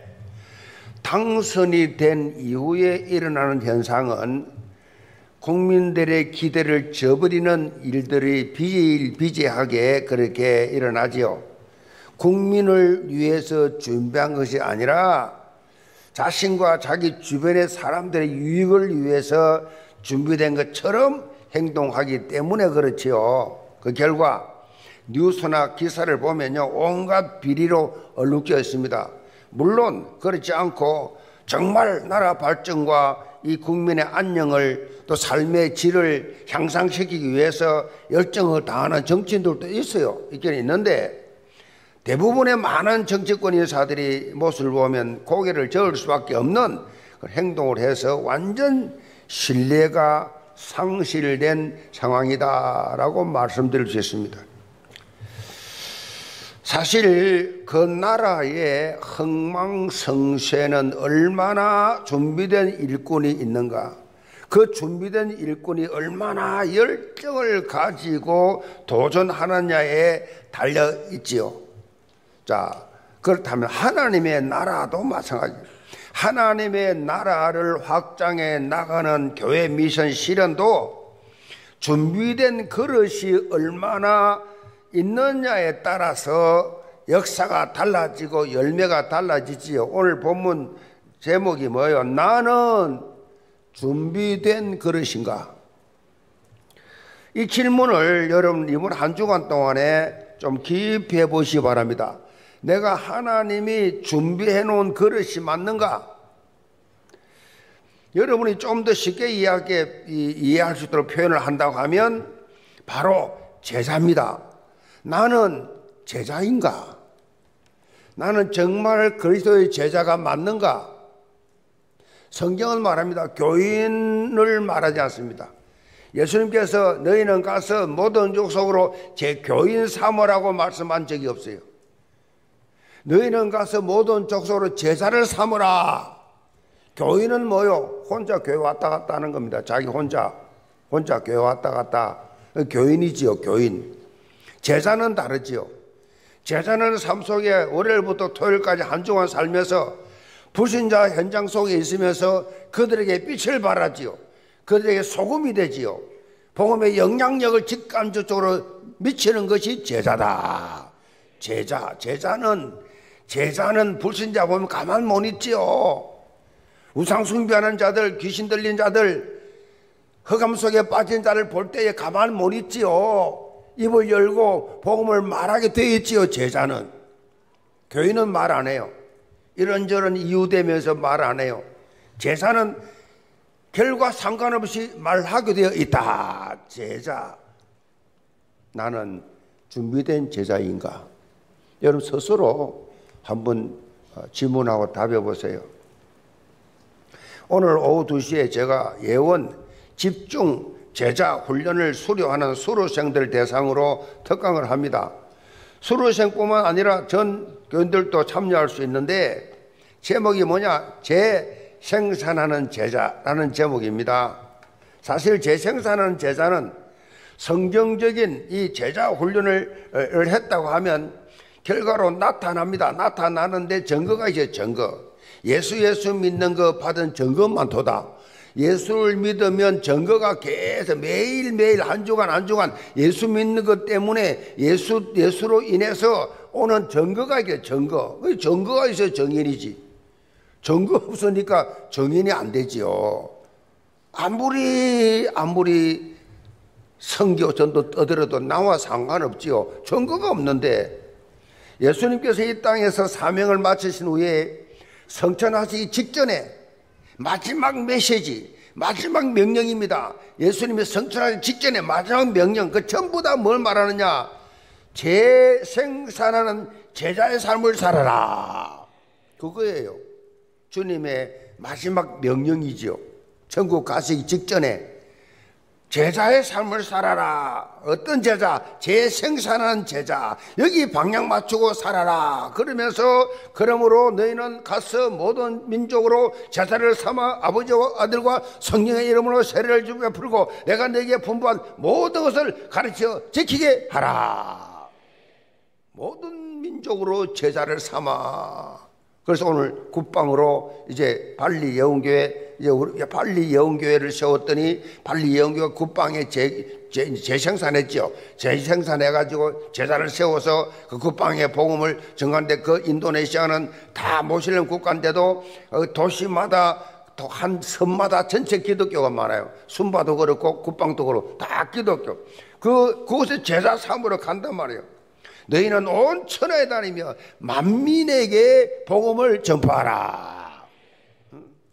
당선이 된 이후에 일어나는 현상은 국민들의 기대를 저버리는 일들이 비일비재하게 그렇게 일어나지요. 국민을 위해서 준비한 것이 아니라 자신과 자기 주변의 사람들의 유익을 위해서 준비된 것처럼 행동하기 때문에 그렇지요. 그 결과 뉴스나 기사를 보면요, 온갖 비리로 얼룩져 있습니다. 물론 그렇지 않고 정말 나라 발전과 이 국민의 안녕을 또 삶의 질을 향상시키기 위해서 열정을 다하는 정치인들도 있긴 있는데 대부분의 많은 정치권 인사들이 모습을 보면 고개를 저을 수밖에 없는 행동을 해서 완전 신뢰가 상실된 상황이다라고 말씀드릴 수 있습니다. 사실 그 나라의 흥망성쇠는 얼마나 준비된 일꾼이 있는가, 그 준비된 일꾼이 얼마나 열정을 가지고 도전하느냐에 달려 있지요. 자, 그렇다면 하나님의 나라도 마찬가지입니다. 하나님의 나라를 확장해 나가는 교회 미션 실현도 준비된 그릇이 얼마나 있느냐에 따라서 역사가 달라지고 열매가 달라지지요. 오늘 본문 제목이 뭐예요? 나는 준비된 그릇인가? 이 질문을 여러분 이번 한 주간 동안에 좀 깊이 해보시기 바랍니다. 내가 하나님이 준비해 놓은 그릇이 맞는가? 여러분이 좀 더 쉽게 이해할 수 있도록 표현을 한다고 하면 바로 제자입니다. 나는 제자인가? 나는 정말 그리스도의 제자가 맞는가? 성경은 말합니다. 교인을 말하지 않습니다. 예수님께서 너희는 가서 모든 족속으로 제 교인 삼으라고 말씀한 적이 없어요. 너희는 가서 모든 족속으로 제자를 삼으라. 교인은 뭐요? 혼자 교회 왔다 갔다 하는 겁니다. 자기 혼자 교회 왔다 갔다. 교인이지요, 교인. 제자는 다르지요. 제자는 삶 속에 월요일부터 토요일까지 한 주간 살면서 불신자 현장 속에 있으면서 그들에게 빛을 발하지요. 그들에게 소금이 되지요. 복음의 영향력을 직간접적으로 미치는 것이 제자다. 제자는 불신자 보면 가만 못 있지요. 우상 숭배하는 자들, 귀신 들린 자들, 흑암 속에 빠진 자를 볼 때에 가만 못 있지요. 입을 열고 복음을 말하게 되어 있지요. 제자는. 교인은 말 안 해요. 이런저런 이유되면서 말 안 해요. 제자는 결과 상관없이 말하게 되어 있다. 제자. 나는 준비된 제자인가? 여러분 스스로 한번 질문하고 답해 보세요. 오늘 오후 2시에 제가 예원 집중 제자 훈련을 수료하는 수료생들 대상으로 특강을 합니다. 수료생뿐만 아니라 전 교인들도 참여할 수 있는데 제목이 뭐냐? 재생산하는 제자라는 제목입니다. 사실 재생산하는 제자는 성경적인 이 제자 훈련을 했다고 하면 결과로 나타납니다. 나타나는데 증거가 있어요. 증거. 예수 믿는 거 받은 증거만 도다. 예수를 믿으면 증거가 계속 매일매일 한 주간 예수 믿는 것 때문에 예수로 인해서 오는 증거가 있어요. 증거가 있어야 정인이지. 증거 없으니까 정인이 안 되지요. 아무리 선교 전도 떠들어도 나와 상관없지요. 증거가 없는데 예수님께서 이 땅에서 사명을 마치신 후에 성천하시기 직전에 마지막 메시지, 마지막 명령입니다. 예수님이 성천하기 직전에 마지막 명령, 그 전부 다 뭘 말하느냐? 재생산하는 제자의 삶을 살아라. 그거예요. 주님의 마지막 명령이지요. 천국 가시기 직전에 제자의 삶을 살아라. 어떤 제자? 재생산하는 제자. 여기 방향 맞추고 살아라. 그러므로 너희는 가서 모든 민족으로 제자를 삼아 아버지와 아들과 성령의 이름으로 세례를 주게 풀고 내가 너에게 분부한 모든 것을 가르쳐 지키게 하라. 모든 민족으로 제자를 삼아. 그래서 오늘 굿방으로 이제 발리 예언교회, 우리 발리 예언교회를 세웠더니 발리 예언교회 굿방에 재생산했죠. 재생산해가지고 제자를 세워서 그 굿방에 복음을 전하는데 그 인도네시아는 다 모슬림 국가인데도 도시마다 한 섬마다 전체 기독교가 많아요. 순바도 그렇고 굿방도 그렇고 다 기독교. 그곳에 제자 삼으러 간단 말이에요. 너희는 온 천하에 다니며 만민에게 복음을 전파하라.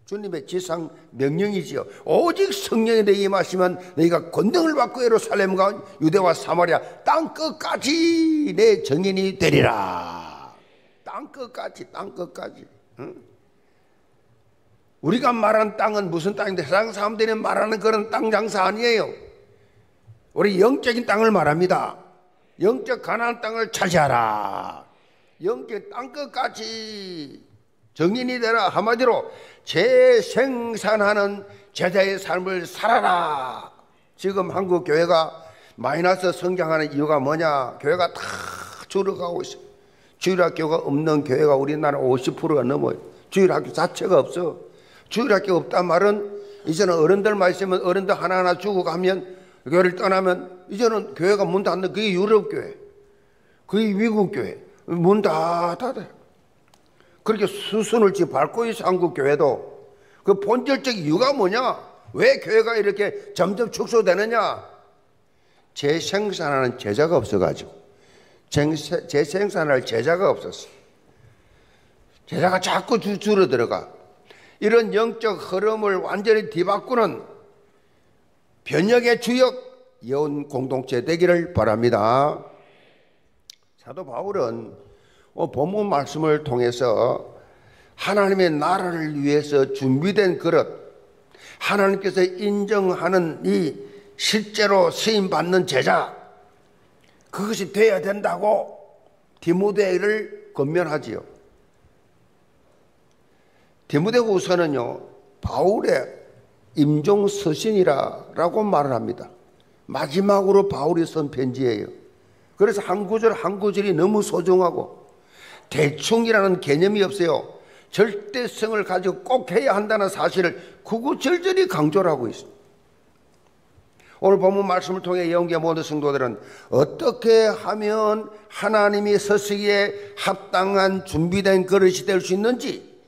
주님의 지상 명령이지요. 오직 성령이 너희 임하시면 너희가 권능을 받고 예루살렘과 유대와 사마리아 땅 끝까지 내 증인이 되리라. 땅 끝까지. 우리가 말하는 땅은 무슨 땅인데 세상 사람들이 말하는 그런 땅 장사 아니에요. 우리 영적인 땅을 말합니다. 영적 가나안 땅을 차지하라. 영적 땅 끝까지 정인이 되라. 한마디로 재생산하는 제자의 삶을 살아라. 지금 한국 교회가 마이너스 성장하는 이유가 뭐냐? 교회가 다 줄어가고 있어요. 주일학교가 없는 교회가 우리나라 50%가 넘어요. 주일학교 자체가 없어. 주일학교 없단 말은 이제는 어른들만 있으면 어른들 하나하나 주고 가면 교회를 떠나면 이제는 교회가 문 닫는 그게 유럽교회, 그게 미국교회 문 다 닫아요. 그렇게 수순을 지금 밟고 있어. 한국교회도. 그 본질적 이유가 뭐냐? 왜 교회가 이렇게 점점 축소되느냐? 재생산하는 제자가 없어가지고. 재생산할 제자가 없었어. 제자가 자꾸 줄어들어가. 이런 영적 흐름을 완전히 뒤바꾸는 변혁의 주역 예언 공동체 되기를 바랍니다. 사도 바울은 본문 말씀을 통해서 하나님의 나라를 위해서 준비된 그릇, 하나님께서 인정하는 이 실제로 쓰임받는 제자, 그것이 돼야 된다고 디모데를 권면하지요. 디모데후서는요 바울의 임종서신이라고 말을 합니다. 마지막으로 바울이 쓴 편지예요. 그래서 한 구절 한 구절이 너무 소중하고 대충이라는 개념이 없어요. 절대성을 가지고 꼭 해야 한다는 사실을 구구절절히 강조를 하고 있습니다. 오늘 본문 말씀을 통해 예언계 모든 성도들은 어떻게 하면 하나님이 서시기에 합당한 준비된 그릇이 될 수 있는지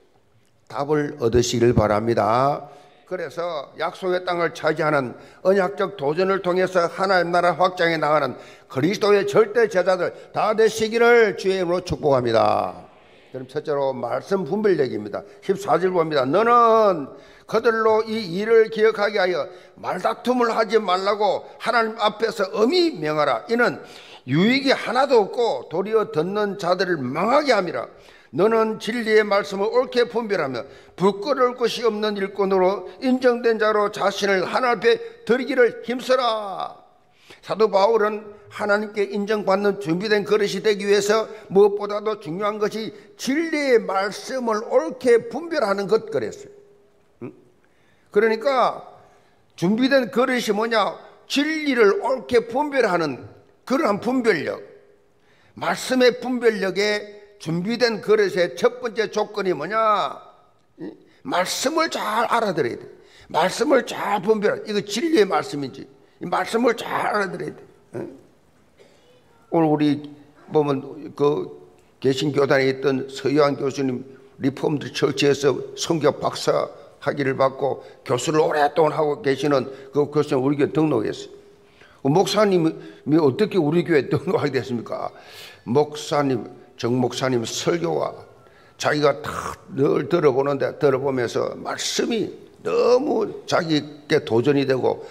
답을 얻으시길 바랍니다. 그래서 약속의 땅을 차지하는 언약적 도전을 통해서 하나님 나라 확장해 나가는 그리스도의 절대 제자들 다 되시기를 주의 이름으로 축복합니다. 그럼 첫째로 말씀 분별력입니다. 14절 봅니다. 너는 그들로 이 일을 기억하게 하여 말다툼을 하지 말라고 하나님 앞에서 엄히 명하라. 이는 유익이 하나도 없고 도리어 듣는 자들을 망하게 함이라. 너는 진리의 말씀을 옳게 분별하며 부끄러울 것이 없는 일꾼으로 인정된 자로 자신을 하나님 앞에 드리기를 힘써라. 사도 바울은 하나님께 인정받는 준비된 그릇이 되기 위해서 무엇보다도 중요한 것이 진리의 말씀을 옳게 분별하는 것 그랬어요. 그러니까 준비된 그릇이 뭐냐? 진리를 옳게 분별하는 그러한 분별력. 말씀의 분별력에 준비된 그릇의 첫 번째 조건이 뭐냐? 말씀을 잘 알아들어야 돼. 말씀을 잘 분별해. 이거 진리의 말씀인지 이 말씀을 잘 알아들어야 돼. 오늘 우리 보면 그 개신교단에 있던 서유한 교수님 리폼드 처치에서 성경 박사 학위를 받고 교수를 오랫동안 하고 계시는 그 교수님 우리 교회 등록했어요. 목사님이 어떻게 우리 교회에 등록하게 됐습니까? 정 목사님 설교와 자기가 다 늘 들어보면서 말씀이 너무 자기께 도전이 되고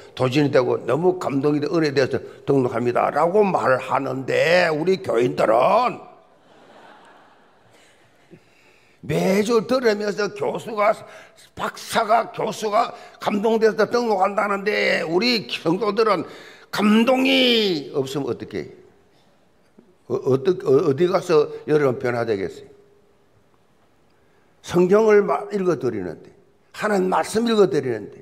너무 감동이 되고 은혜에 대해서 등록합니다 라고 말하는데 우리 교인들은 매주 들으면서 교수가 감동돼서 등록한다는데 우리 성도들은 감동이 없으면 어떻게 해요? 어디 가서 여러분 변화되겠어요? 성경을 읽어드리는데 하나님 말씀 읽어드리는데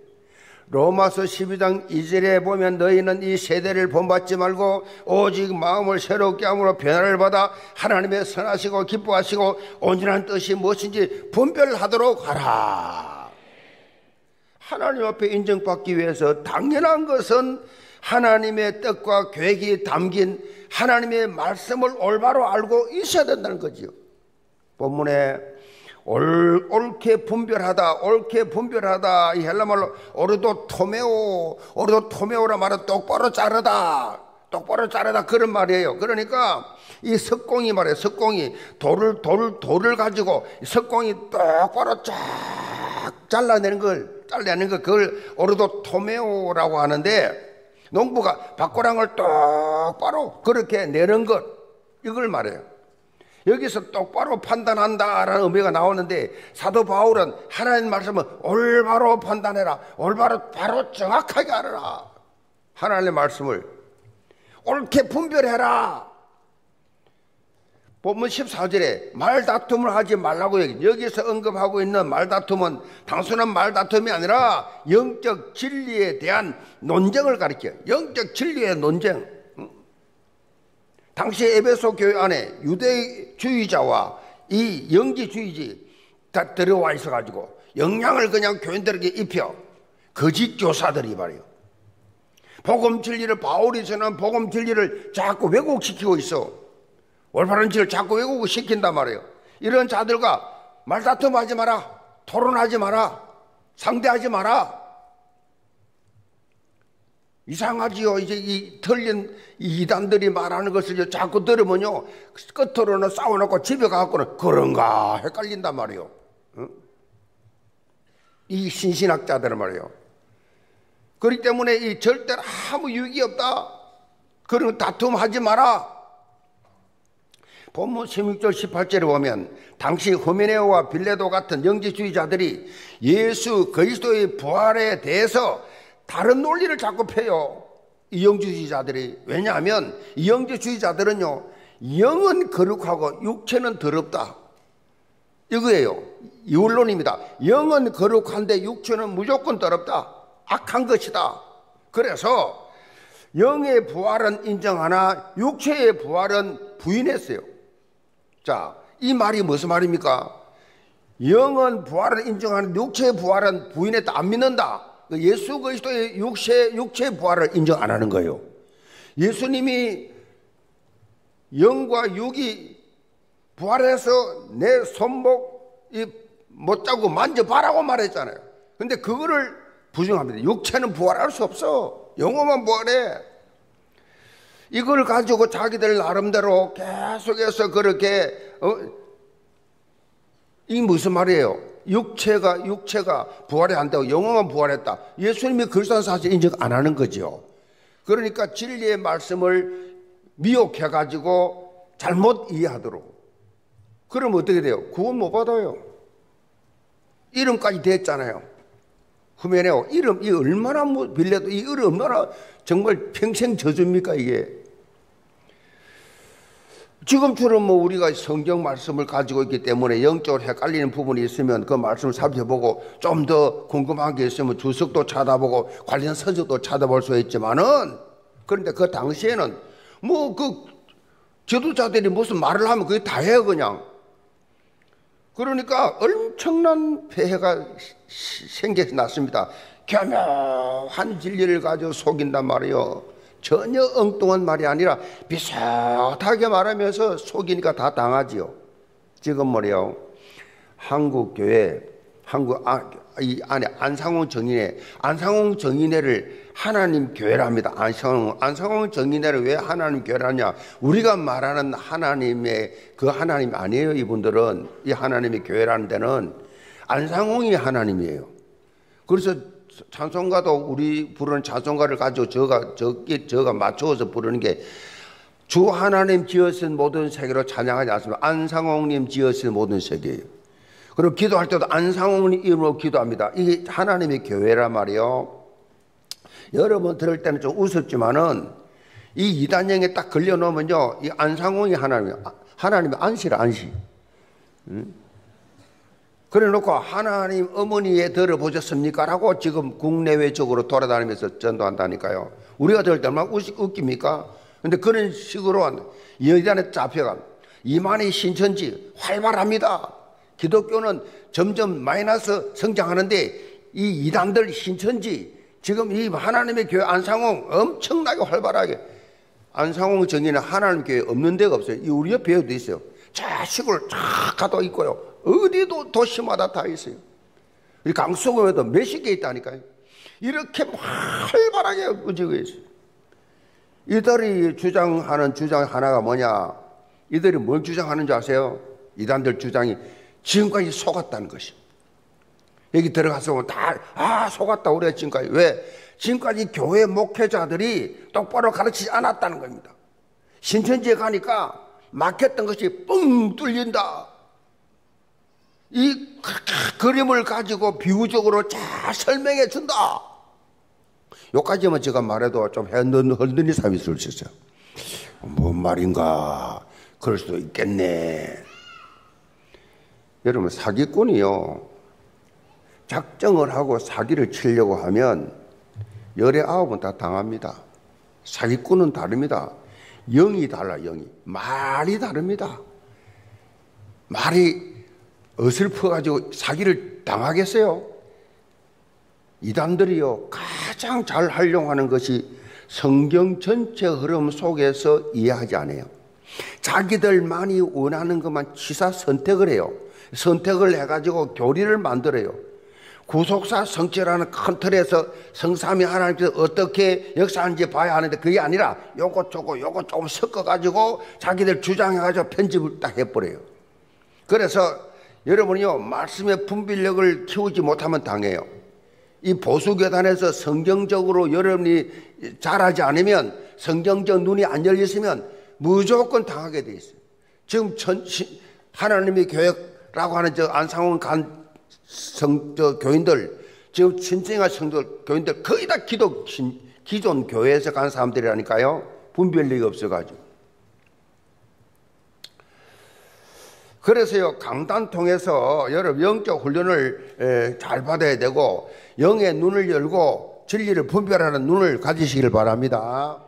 로마서 12장 2절에 보면 너희는 이 세대를 본받지 말고 오직 마음을 새롭게 함으로 변화를 받아 하나님의 선하시고 기뻐하시고 온전한 뜻이 무엇인지 분별하도록 하라. 하나님 앞에 인정받기 위해서 당연한 것은 하나님의 뜻과 계획이 담긴 하나님의 말씀을 올바로 알고 있어야 된다는 거지요. 본문에 옳게 분별하다 이 헬라말로 오르도토메오라 말은 똑바로 자르다 그런 말이에요. 그러니까 이 석공이 말이에요. 석공이 돌을 가지고 석공이 똑바로 쫙 잘라내는 걸 그걸 오르도토메오라고 하는데 농부가 밭고랑을 똑바로 그렇게 내는 것 이걸 말해요. 여기서 똑바로 판단한다라는 의미가 나오는데 사도 바울은 하나님 말씀을 올바로 판단해라. 바로 정확하게 알아라. 하나님의 말씀을 옳게 분별해라. 본문 14절에 말다툼을 하지 말라고 여기서 언급하고 있는 말다툼은 단순한 말다툼이 아니라 영적 진리에 대한 논쟁을 가리켜요. 영적 진리의 논쟁. 당시 에베소 교회 안에 유대주의자와 이 영지주의지 다 들어와 있어가지고 영향을 그냥 교인들에게 입혀 거짓 교사들이 말이에요. 복음 진리를 바울이 전한 복음 진리를 자꾸 왜곡시키고 있어. 올바른 진리를 자꾸 왜곡시킨단 말이에요. 이런 자들과 말다툼하지 마라. 토론하지 마라. 상대하지 마라. 이상하지요. 이제 이 틀린 이단들이 말하는 것을 자꾸 들으면요 끝으로는 싸워놓고 집에 가고는 그런가 헷갈린단 말이에요. 응? 이 신신학자들은 말이에요. 그렇기 때문에 이 절대로 아무 유익이 없다. 그런 다툼하지 마라. 본문 16절 18절에 보면 당시 후메네오와 빌레도 같은 영지주의자들이 예수 그리스도의 부활에 대해서 다른 논리를 자꾸 펴요. 이 영지주의자들이. 왜냐하면 이 영지주의자들은요 영은 거룩하고 육체는 더럽다. 이거예요. 이원론입니다. 영은 거룩한데 육체는 무조건 더럽다. 악한 것이다. 그래서 영의 부활은 인정하나 육체의 부활은 부인했어요. 자, 이 말이 무슨 말입니까? 영은 부활을 인정하는데 육체의 부활은 부인했다. 안 믿는다. 예수 그리스도의 육체의 부활을 인정 안 하는 거예요. 예수님이 영과 육이 부활해서 내 손목 못 자고 만져봐라고 말했잖아요. 근데 그거를 부정합니다. 육체는 부활할 수 없어. 영혼만 부활해. 이걸 가지고 자기들 나름대로 계속해서 그렇게 이게 무슨 말이에요? 육체가 부활이 안 되고 영혼만 부활했다. 예수님이 그리스도라는 사실 인정 안 하는 거죠. 그러니까 진리의 말씀을 미혹해가지고 잘못 이해하도록. 그러면 어떻게 돼요? 구원 못 받아요. 이름까지 됐잖아요. 후면에 이름, 이 얼마나 빌려도 이 이름 얼마나 정말 평생 저주입니까, 이게? 지금처럼 우리가 성경 말씀을 가지고 있기 때문에 영적으로 헷갈리는 부분이 있으면 그 말씀을 살펴보고 좀 더 궁금한 게 있으면 주석도 찾아보고 관련 서적도 찾아볼 수 있지만은, 그런데 그 당시에는 그 지도자들이 무슨 말을 하면 그게 다예요, 그냥. 그러니까 엄청난 폐해가 생겨서 났습니다. 교묘한 진리를 가지고 속인단 말이에요. 전혀 엉뚱한 말이 아니라 비슷하게 말하면서 속이니까 다 당하지요. 지금 말이요, 한국교회, 안상홍 정인회를 하나님 교회랍니다. 안상홍 정인회를 왜 하나님 교회라냐? 우리가 말하는 하나님의 그 하나님 아니에요. 이분들은 이 하나님의 교회라는 데는 안상홍이 하나님이에요. 그래서 찬송가도 우리 부르는 찬송가를 가지고 저가 맞추어서 부르는 게 주 하나님 지으신 모든 세계로 찬양하지 않습니다. 안상홍님 지으신 모든 세계예요. 그리고 기도할 때도 안상홍님 이름으로 기도합니다. 이게 하나님의 교회란 말이에요. 여러분 들을 때는 좀 우습지만은 이 이단형에 딱 걸려놓으면요, 이 안상홍이 하나님의 안시라, 안시. 그래 놓고 하나님 어머니에 들어보셨습니까? 라고 지금 국내외적으로 돌아다니면서 전도한다니까요. 우리가 들을 때 얼마나 웃깁니까? 근데 그런 식으로 이단에 잡혀간 이만희 신천지 활발합니다. 기독교는 점점 마이너스 성장하는데 이 이단들 신천지 지금 이 하나님의 교회 안상홍 엄청나게 활발하게. 안상홍 정의는 하나님 교회 없는 데가 없어요. 이 우리 옆에도 있어요. 자 시골 쫙 가도 있고요. 어디도 도시마다 다 있어요. 이 강서구에도 몇십 개 있다니까요. 이렇게 활발하게 움직이고 있어요. 이들이 주장하는 주장 하나가 뭐냐? 이들이 뭘 주장하는 줄 아세요? 이단들 주장이 지금까지 속았다는 것입니다. 여기 들어가서 보면 다 속았다 우리가 지금까지. 왜? 지금까지 교회 목회자들이 똑바로 가르치지 않았다는 겁니다. 신천지에 가니까 막혔던 것이 뻥 뚫린다. 이 그림을 가지고 비유적으로 잘 설명해 준다. 여기까지만 제가 말해도 좀 흔들리는 사람이 있을 수 있어요. 뭔 말인가? 그럴 수도 있겠네. 여러분, 사기꾼이요, 작정을 하고 사기를 치려고 하면 19은 다 당합니다. 사기꾼은 다릅니다. 영이 달라, 영이. 말이 다릅니다. 말이 어설퍼가지고 사기를 당하겠어요? 이단들이요, 가장 잘 활용하는 것이 성경 전체 흐름 속에서 이해하지 않아요. 자기들만이 원하는 것만 취사 선택을 해요. 선택을 해가지고 교리를 만들어요. 구속사 성체라는 큰 틀에서 성삼위 하나님께서 어떻게 역사하는지 봐야 하는데 그게 아니라 요거 조금 섞어가지고 자기들 주장해가지고 편집을 딱 해버려요. 그래서 여러분이요, 말씀의 분별력을 키우지 못하면 당해요. 이 보수교단에서 성경적으로 여러분이 잘하지 않으면, 성경적 눈이 안 열렸으면 무조건 당하게 돼 있어요. 지금 하나님의 교회라고 하는 저 안상홍 교인들, 지금 신생아 성도 교인들 거의 다 기존 교회에서 간 사람들이라니까요. 분별력이 없어가지고. 그래서요, 강단 통해서 여러분 영적 훈련을 잘 받아야 되고 영의 눈을 열고 진리를 분별하는 눈을 가지시길 바랍니다.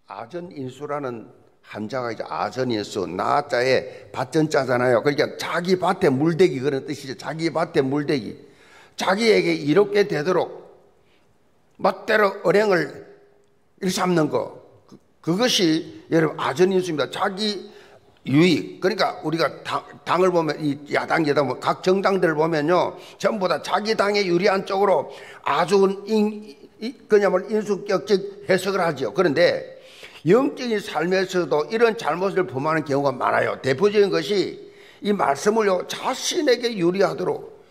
아전인수라는 한자가 이제 아전인수, 나자에 밭전자잖아요. 그러니까 자기 밭에 물대기 그런 뜻이죠. 자기 밭에 물대기. 자기에게 이롭게 되도록 멋대로 언행을 일삼는 거. 그것이 여러분 아전인수입니다. 자기 유익. 그러니까 우리가 당을 보면 이 야당 각 정당들을 보면요, 전부 다 자기 당에 유리한 쪽으로 아주 그야말로 인수격적 해석을 하죠. 그런데 영적인 삶에서도 이런 잘못을 범하는 경우가 많아요. 대표적인 것이 이 말씀을요, 자신에게 유리하도록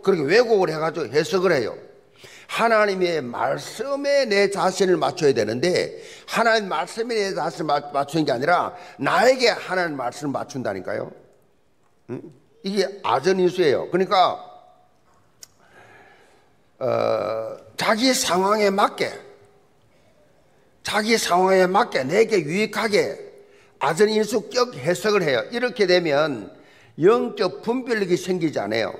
그렇게 왜곡을 해가지고 해석을 해요. 하나님의 말씀에 내 자신을 맞춰야 되는데 하나님 말씀에 내 자신을 맞추는 게 아니라 나에게 하나님 말씀을 맞춘다니까요. 이게 아전인수예요. 그러니까 자기 상황에 맞게 내게 유익하게 아전인수격 해석을 해요. 이렇게 되면 영적 분별력이 생기지 않아요.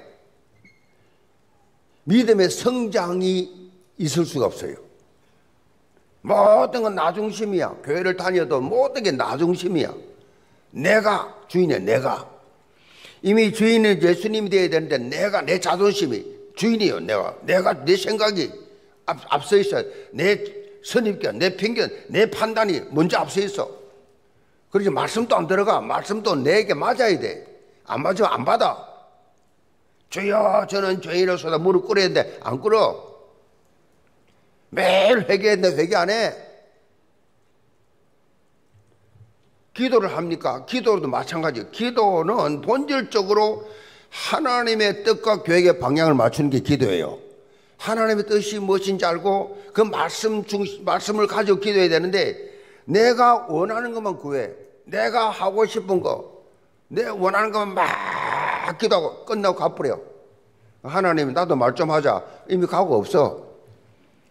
믿음의 성장이 있을 수가 없어요. 모든 건 나 중심이야. 교회를 다녀도 모든 게 나 중심이야. 내가 주인이야. 내가 이미 주인은 예수님이 되어야 되는데 내 자존심이 주인이에요. 내가 내 생각이 앞서 있어요. 내 선입견, 내 편견, 내 판단이 먼저 앞서 있어. 그래서 말씀도 안 들어가. 말씀도 내게 맞아야 돼. 안 맞으면 안 받아. 주여, 저는 죄인으로서 무릎 꿇어야 되는데 안 꿇어. 매일 회개했는데 회개 안 해. 기도를 합니까? 기도도 마찬가지예요. 기도는 본질적으로 하나님의 뜻과 계획의 방향을 맞추는 게 기도예요. 하나님의 뜻이 무엇인지 알고 그 말씀을 가지고 기도해야 되는데 내가 원하는 것만 구해. 내가 하고 싶은 거, 내 원하는 것만 막 기도하고 끝나고 가버려. 하나님, 나도 말 좀 하자. 이미 가고 없어.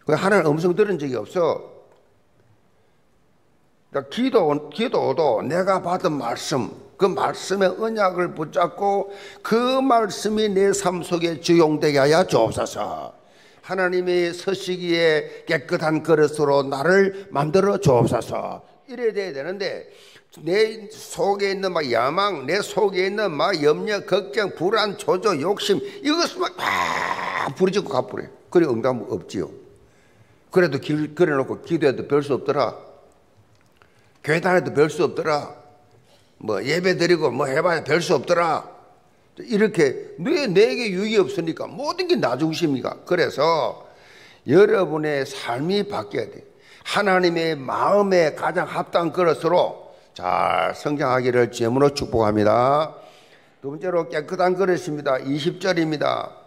하나님 음성 들은 적이 없어. 그러니까 기도도 내가 받은 말씀, 그 말씀의 언약을 붙잡고 그 말씀이 내 삶 속에 적용되게 하여 주옵소서. 하나님이 서시기에 깨끗한 그릇으로 나를 만들어 주옵소서. 이래야 돼야 되는데 내 속에 있는 막 야망, 내 속에 있는 막 염려, 걱정, 불안, 조조, 욕심 이것을 막 부르짖고 가버려요. 그래 응답 없지요. 그래도 길 그려놓고 기도해도 별 수 없더라. 교회 다녀도 별 수 없더라. 뭐 예배 드리고 뭐 해봐야 별 수 없더라. 이렇게 내게 유익이 없으니까 모든 게 나 중심이니까. 그래서 여러분의 삶이 바뀌어야 돼. 하나님의 마음에 가장 합당한 그릇으로 잘 성장하기를 주님으로 축복합니다. 두 번째로 깨끗한 그릇입니다. 20절입니다.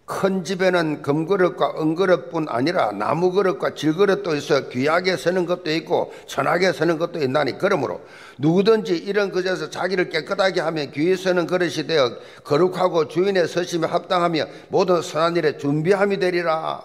큰 집에는 금그릇과 은그릇뿐 아니라 나무그릇과 질그릇도 있어 귀하게 서는 것도 있고 천하게 서는 것도 있나니 그러므로 누구든지 이런 그릇에서 자기를 깨끗하게 하면 귀에 서는 그릇이 되어 거룩하고 주인의 서심에 합당하며 모든 선한 일에 준비함이 되리라.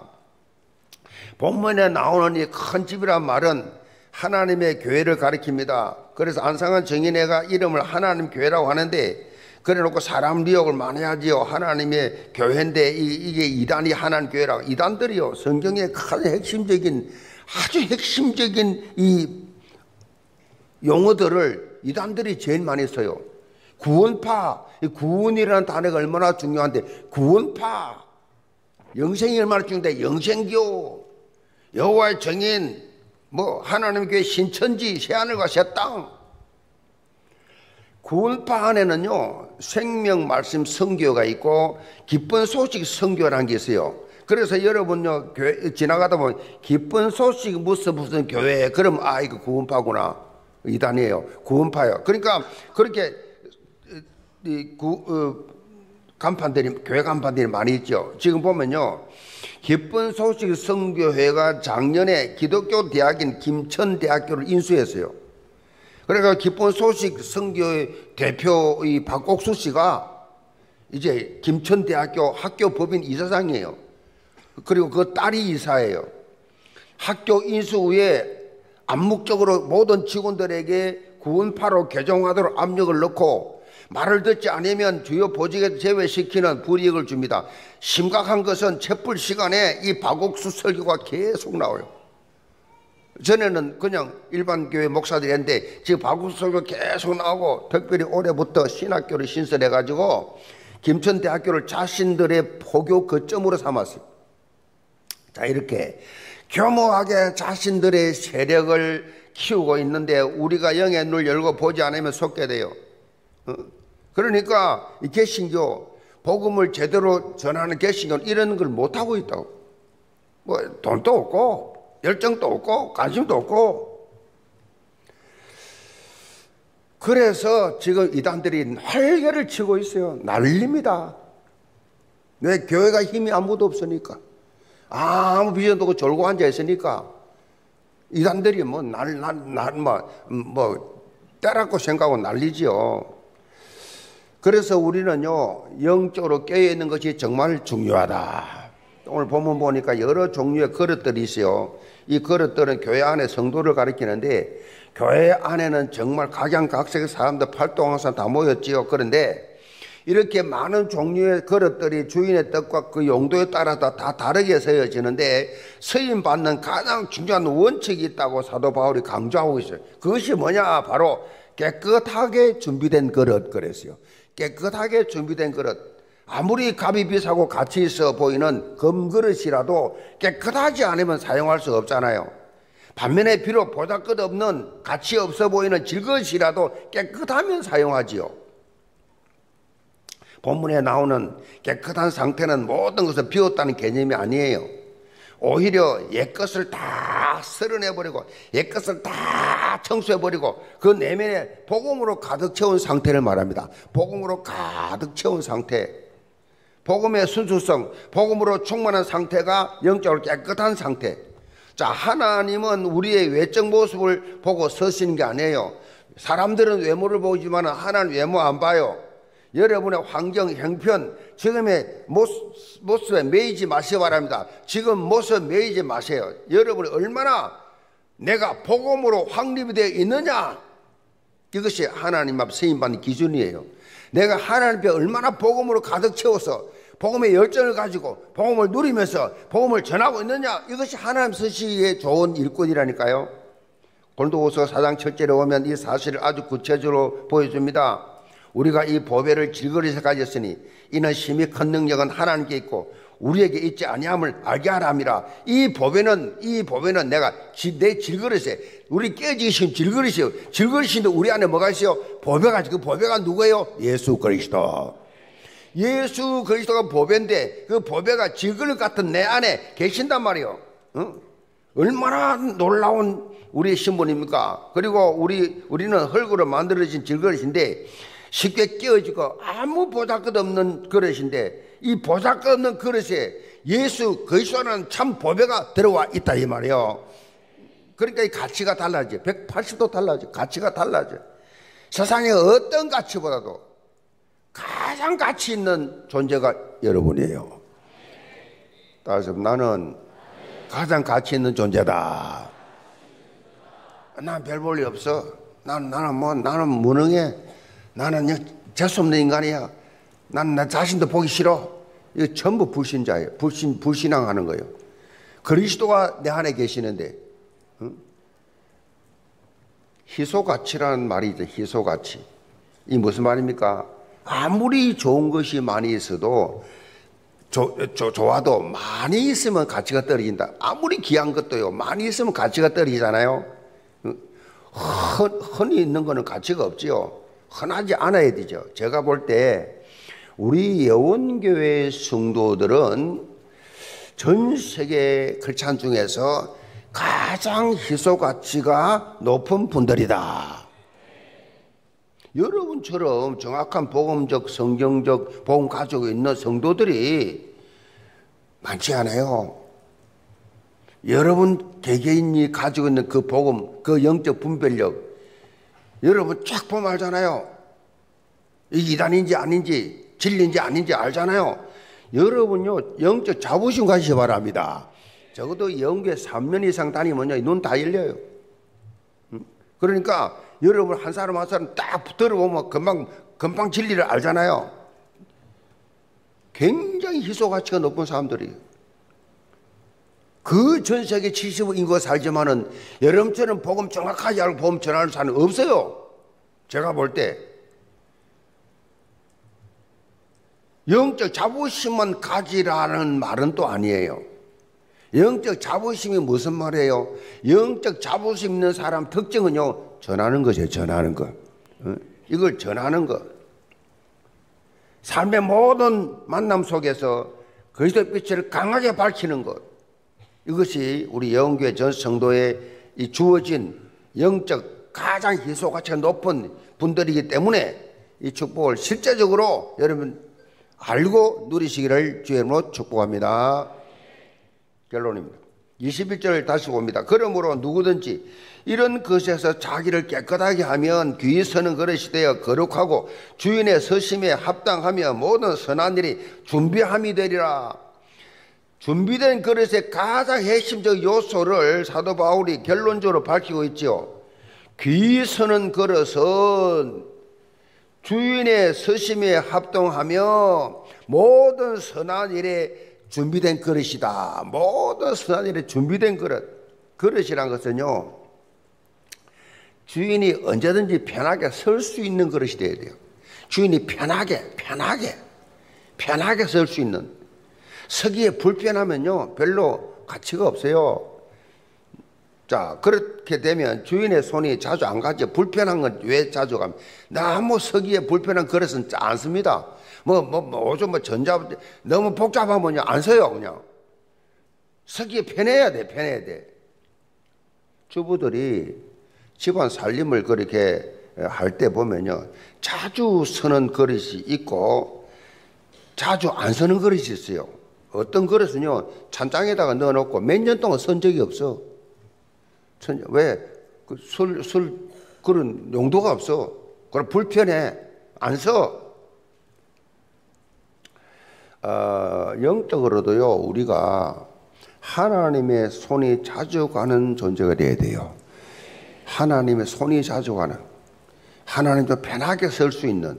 본문에 나오는 이 큰 집이란 말은 하나님의 교회를 가리킵니다. 그래서 안상한 정인회가 이름을 하나님 교회라고 하는데 그래놓고 사람 미혹을 많이 하지요. 하나님의 교회인데 이게 이단이 하나님 교회라고. 이단들이요, 성경의 가장 핵심적인 아주 핵심적인 이 용어들을 이단들이 제일 많이 써요. 구원파, 구원이라는 단어가 얼마나 중요한데 구원파, 영생이 얼마나 중요한데 영생교, 여호와의 정인, 뭐 하나님 교회 신천지, 새하늘과 새 땅. 구원파 안에는요 생명 말씀 선교가 있고 기쁜 소식 선교라는 게 있어요. 그래서 여러분요 교회 지나가다 보면 기쁜 소식 무슨 교회 그럼 이거 구원파구나. 이단이에요. 구원파요. 그러니까 그렇게 간판들이 교회 간판들이 많이 있죠. 지금 보면요 기쁜 소식 선교회가 작년에 기독교 대학인 김천대학교를 인수했어요. 그러니까 기쁜 소식 선교의 대표 이 박옥수 씨가 이제 김천대학교 학교법인 이사장이에요. 그리고 그 딸이 이사예요. 학교 인수 후에 암묵적으로 모든 직원들에게 구원파로 개종하도록 압력을 넣고 말을 듣지 않으면 주요 보직에서 제외시키는 불이익을 줍니다. 심각한 것은 촛불 시간에 이 박옥수 설교가 계속 나와요. 전에는 그냥 일반 교회 목사들이 했는데 지금 박옥수 설교 계속 나오고, 특별히 올해부터 신학교를 신설해가지고 김천대학교를 자신들의 포교 거점으로 삼았어요. 자, 이렇게 교모하게 자신들의 세력을 키우고 있는데 우리가 영의 눈을 열고 보지 않으면 속게 돼요. 그러니까 이 개신교, 복음을 제대로 전하는 개신교는 이런 걸 못하고 있다고. 뭐 돈도 없고 열정도 없고 관심도 없고. 그래서 지금 이단들이 날개를 치고 있어요. 난립니다. 왜? 교회가 힘이 아무도 없으니까, 아무 비전도 없고 졸고 앉아 있으니까 이단들이 때라고 생각하고 난리지요. 그래서 우리는요, 영적으로 깨어있는 것이 정말 중요하다. 오늘 본문 보니까 여러 종류의 그릇들이 있어요. 이 그릇들은 교회 안에 성도를 가리키는데, 교회 안에는 정말 각양각색의 사람들, 활동하는 사람 다 모였지요. 그런데 이렇게 많은 종류의 그릇들이 주인의 뜻과 그 용도에 따라서 다 다르게 서여지는데, 서임받는 가장 중요한 원칙이 있다고 사도 바울이 강조하고 있어요. 그것이 뭐냐? 바로 깨끗하게 준비된 그릇. 그랬어요. 깨끗하게 준비된 그릇. 아무리 값이 비싸고 가치 있어 보이는 금그릇이라도 깨끗하지 않으면 사용할 수 없잖아요. 반면에 비록 보잘것없는 가치 없어 보이는 질그릇이라도 깨끗하면 사용하지요. 본문에 나오는 깨끗한 상태는 모든 것을 비웠다는 개념이 아니에요. 오히려 옛것을 다 쓸어내버리고 옛것을 다 청소해버리고 그 내면에 복음으로 가득 채운 상태를 말합니다. 복음으로 가득 채운 상태, 복음의 순수성, 복음으로 충만한 상태가 영적으로 깨끗한 상태. 자, 하나님은 우리의 외적 모습을 보고 서시는 게 아니에요. 사람들은 외모를 보지만 하나님 외모 안 봐요. 여러분의 환경, 형편, 지금의 모습에 매이지 마시기 바랍니다. 지금 모습 매이지 마세요. 여러분이 얼마나 내가 복음으로 확립이 되어 있느냐, 이것이 하나님 앞 쓰임받는 기준이에요. 내가 하나님 앞에 얼마나 복음으로 가득 채워서 복음의 열정을 가지고 복음을 누리면서 복음을 전하고 있느냐, 이것이 하나님 쓰시기에 좋은 일꾼이라니까요. 고린도후서 4장 7절에 오면 이 사실을 아주 구체적으로 보여줍니다. 우리가 이 보배를 질그릇에 가졌으니 이는 심히 큰 능력은 하나님께 있고 우리에게 있지 아니함을 알게 하라 함이라. 이 보배는 내가 내 질그릇에, 우리 깨지신 질그릇이요. 질그릇인데 우리 안에 뭐가 있어요? 보배가. 그 보배가 누구예요? 예수 그리스도. 예수 그리스도가 보배인데 그 보배가 질그릇 같은 내 안에 계신단 말이에요. 얼마나 놀라운 우리의 신분입니까? 그리고 우리는 흙으로 만들어진 질그릇인데 쉽게 깨어지고 아무 보잘것없는 그릇인데, 이 보잘것없는 그릇에 예수 그리스도라는 참 보배가 들어와 있다 이 말이에요. 그러니까 이 가치가 달라져. 180도 달라져. 가치가 달라져. 세상의 어떤 가치보다도 가장 가치 있는 존재가 여러분이에요. 따라서 나는 가장 가치 있는 존재다. 난 별 볼 일 없어. 나는 무능해. 나는 재수없는 인간이야. 난 나 자신도 보기 싫어. 이거 전부 불신자예요. 불신앙하는 거예요. 그리스도가 내 안에 계시는데, 희소가치라는 말이 있죠. 희소가치. 이 무슨 말입니까? 아무리 좋은 것이 많이 있어도 좋아도 많이 있으면 가치가 떨어진다. 아무리 귀한 것도요, 많이 있으면 가치가 떨어지잖아요. 흔히 있는 거는 가치가 없지요. 흔하지 않아야 되죠. 제가 볼 때 우리 예원교회 성도들은 전 세계 크리스찬 중에서 가장 희소가치가 높은 분들이다. 여러분처럼 정확한 복음적, 성경적 복음 가지고 있는 성도들이 많지 않아요. 여러분 개개인이 가지고 있는 그 복음, 그 영적 분별력, 여러분 쫙 보면 알잖아요. 이게 이단인지 아닌지, 진리인지 아닌지 알잖아요. 여러분요, 영적 자부심 가지시 바랍니다. 적어도 영계 3년 이상 다니면요, 눈 다 열려요. 그러니까 여러분 한 사람 한 사람 딱 들어보면 금방 진리를 알잖아요. 굉장히 희소 가치가 높은 사람들이. 그 전 세계 70억 인구가 살지만은 여러분처럼 복음 정확하게 알고 복음 전하는 사람은 없어요. 제가 볼 때. 영적 자부심만 가지라는 말은 또 아니에요. 영적 자부심이 무슨 말이에요? 영적 자부심 있는 사람 특징은요, 전하는 것이에요. 전하는 것. 이걸 전하는 것. 삶의 모든 만남 속에서 그리스도의 빛을 강하게 밝히는 것. 이것이 우리 영교회 전 성도에 이 주어진 영적 가장 희소 가치가 높은 분들이기 때문에 이 축복을 실제적으로 여러분 알고 누리시기를 주의 이름으로 축복합니다. 결론입니다. 21절을 다시 봅니다. 그러므로 누구든지 이런 것에서 자기를 깨끗하게 하면 귀히 서는 그릇이 되어 거룩하고 주인의 서심에 합당하며 모든 선한 일이 준비함이 되리라. 준비된 그릇의 가장 핵심적 요소를 사도 바울이 결론적으로 밝히고 있지요. 귀히 서는 그릇은 주인의 서심에 합동하며 모든 선한 일에 준비된 그릇이다. 모든 선한 일에 준비된 그릇. 그릇이란 것은요, 주인이 언제든지 편하게 설 수 있는 그릇이 되어야 돼요. 주인이 편하게 설 수 있는. 서기에 불편하면요 별로 가치가 없어요. 자, 그렇게 되면 주인의 손이 자주 안 가죠. 불편한 건 왜 자주 가면? 너무 서기에 불편한 그릇은 안 씁니다. 전자 너무 복잡하면요 안 써요. 그냥 서기에 편해야 돼. 주부들이 집안 살림을 그렇게 할 때 보면요, 자주 서는 그릇이 있고 자주 안 서는 그릇이 있어요. 어떤 그릇은요 찬장에다가 넣어놓고 몇 년 동안 선 적이 없어. 왜? 술 그런 용도가 없어. 그럼 불편해. 안 써. 영적으로도요, 우리가 하나님의 손이 자주 가는 존재가 돼야 돼요. 하나님의 손이 자주 가는, 하나님 좀 편하게 설 수 있는.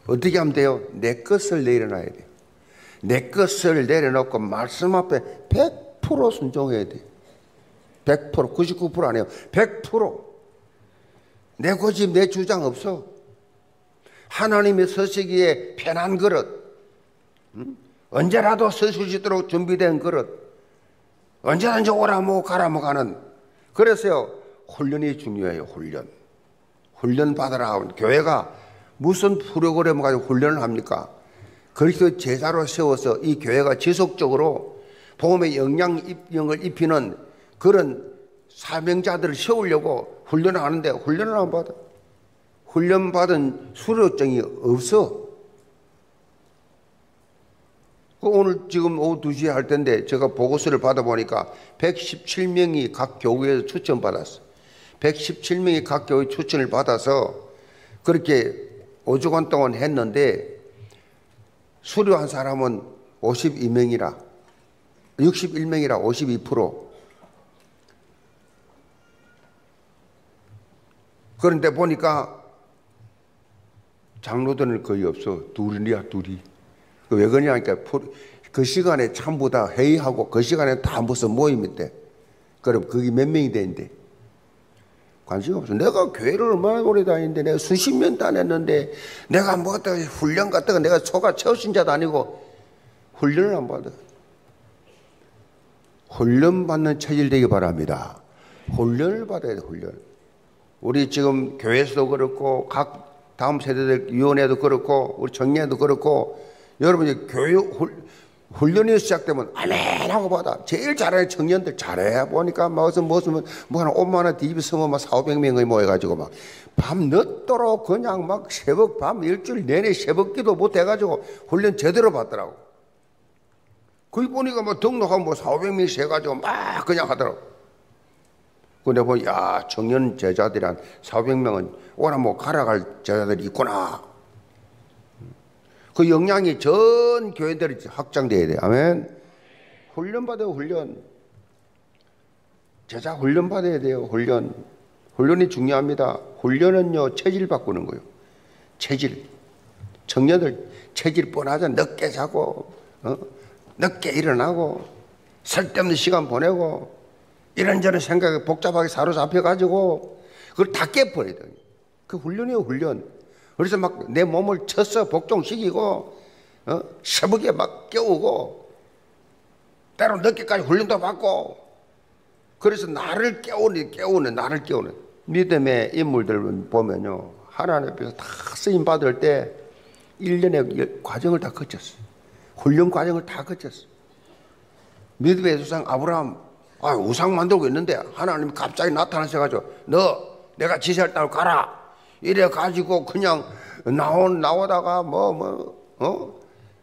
어떻게 하면 돼요? 내 것을 내려놔야 돼요. 내 것을 내려놓고 말씀 앞에 100% 순종해야 돼요. 100%, 99% 아니에요. 100%. 내 고집, 내 주장 없어. 하나님의 서시기에 편한 그릇. 언제라도 서실 수 있도록 준비된 그릇. 언제든지 오라모 가라모 가는. 그래서요, 훈련이 중요해요. 훈련 받으라. 교회가 무슨 프로그램을 가지고 훈련을 합니까? 그리스도 제자로 세워서 이 교회가 지속적으로 복음의 영향을 입히는 그런 사명자들을 세우려고 훈련을 하는데 훈련을 안 받아. 훈련받은 수료증이 없어. 오늘 지금 오후 2시에 할 텐데 제가 보고서를 받아보니까 117명이 각 교회에서 추천받았어. 117명이 각 교회 추천을 받아서 그렇게 5주간 동안 했는데 수료한 사람은 52명이라 61명이라 52%. 그런데 보니까 장로들은 거의 없어. 둘이야. 왜 그러냐니까 그 시간에 전부 다 회의하고 그 시간에 다 무슨 모임이 돼. 그럼 그게 몇 명이 되는데 관심 없어. 내가 교회를 얼마나 오래 다니는데 내가 수십 년 다녔는데 내가 뭐 어떤 훈련 같은 거 내가 초가 최우신자도 아니고 훈련을 안 받아. 훈련 받는 체질 되기 바랍니다. 훈련을 받아야 돼. 훈련. 우리 지금 교회에서도 그렇고 각 다음 세대들 위원회도 그렇고 우리 청년도 그렇고 여러분이 교육 훈련이 시작되면 아멘 하고 받아. 제일 잘하는 청년들 잘해. 보니까 무슨 뭐 한 5만 원 DB 서면 막 400명이 모여가지고 막 밤 늦도록 그냥 막 새벽 밤 일주일 내내 새벽 기도 못 해가지고 훈련 제대로 받더라고. 거기 보니까 뭐 등록하면 뭐 400명씩 해가지고 막 그냥 하더라고. 근데 보니 야 청년 제자들이 한 400명은 오나 뭐 갈아갈 제자들이 있구나. 그 역량이 전 교회들이 확장돼야 돼. 아멘. 훈련 받아요. 훈련. 제자 훈련 받아야 돼요. 훈련이 중요합니다. 훈련은요, 체질 바꾸는 거예요. 체질. 청년들 체질 뻔하죠. 늦게 자고, 늦게 일어나고, 쓸데없는 시간 보내고, 이런저런 생각에 복잡하게 사로잡혀가지고, 그걸 다 깨버려야 돼요. 그 훈련이에요, 훈련. 그래서 막 내 몸을 쳐서 복종시키고, 새벽에 막 깨우고, 때로 늦게까지 훈련도 받고, 그래서 나를 깨우는, 나를 깨우는. 믿음의 인물들 보면요, 하나님 앞에서 다 쓰임 받을 때 1년의 과정을 다 거쳤어요. 훈련 과정을 다 거쳤어요. 믿음의 조상 아브라함, 우상 만들고 있는데 하나님이 갑자기 나타나셔가지고 너 내가 지시할 따로 가라. 이래가지고 그냥 나오다가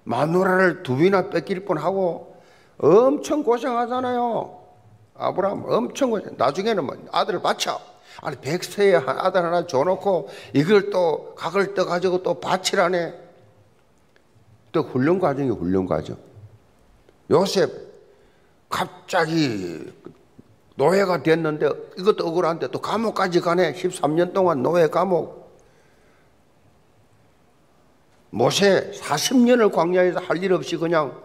마누라를 2번이나 뺏길 뻔하고 엄청 고생하잖아요. 아브라함 엄청 고생. 나중에는 아들을 바쳐. 아니 100세에 아들 하나 줘놓고 이걸 또 각을 떠가지고 또 바치라네. 또 훈련 과정이에요. 훈련 과정. 요셉 갑자기 노예가 됐는데 이것도 억울한데 또 감옥까지 가네. 13년 동안 노예 감옥. 모세 40년을 광야에서 할 일 없이 그냥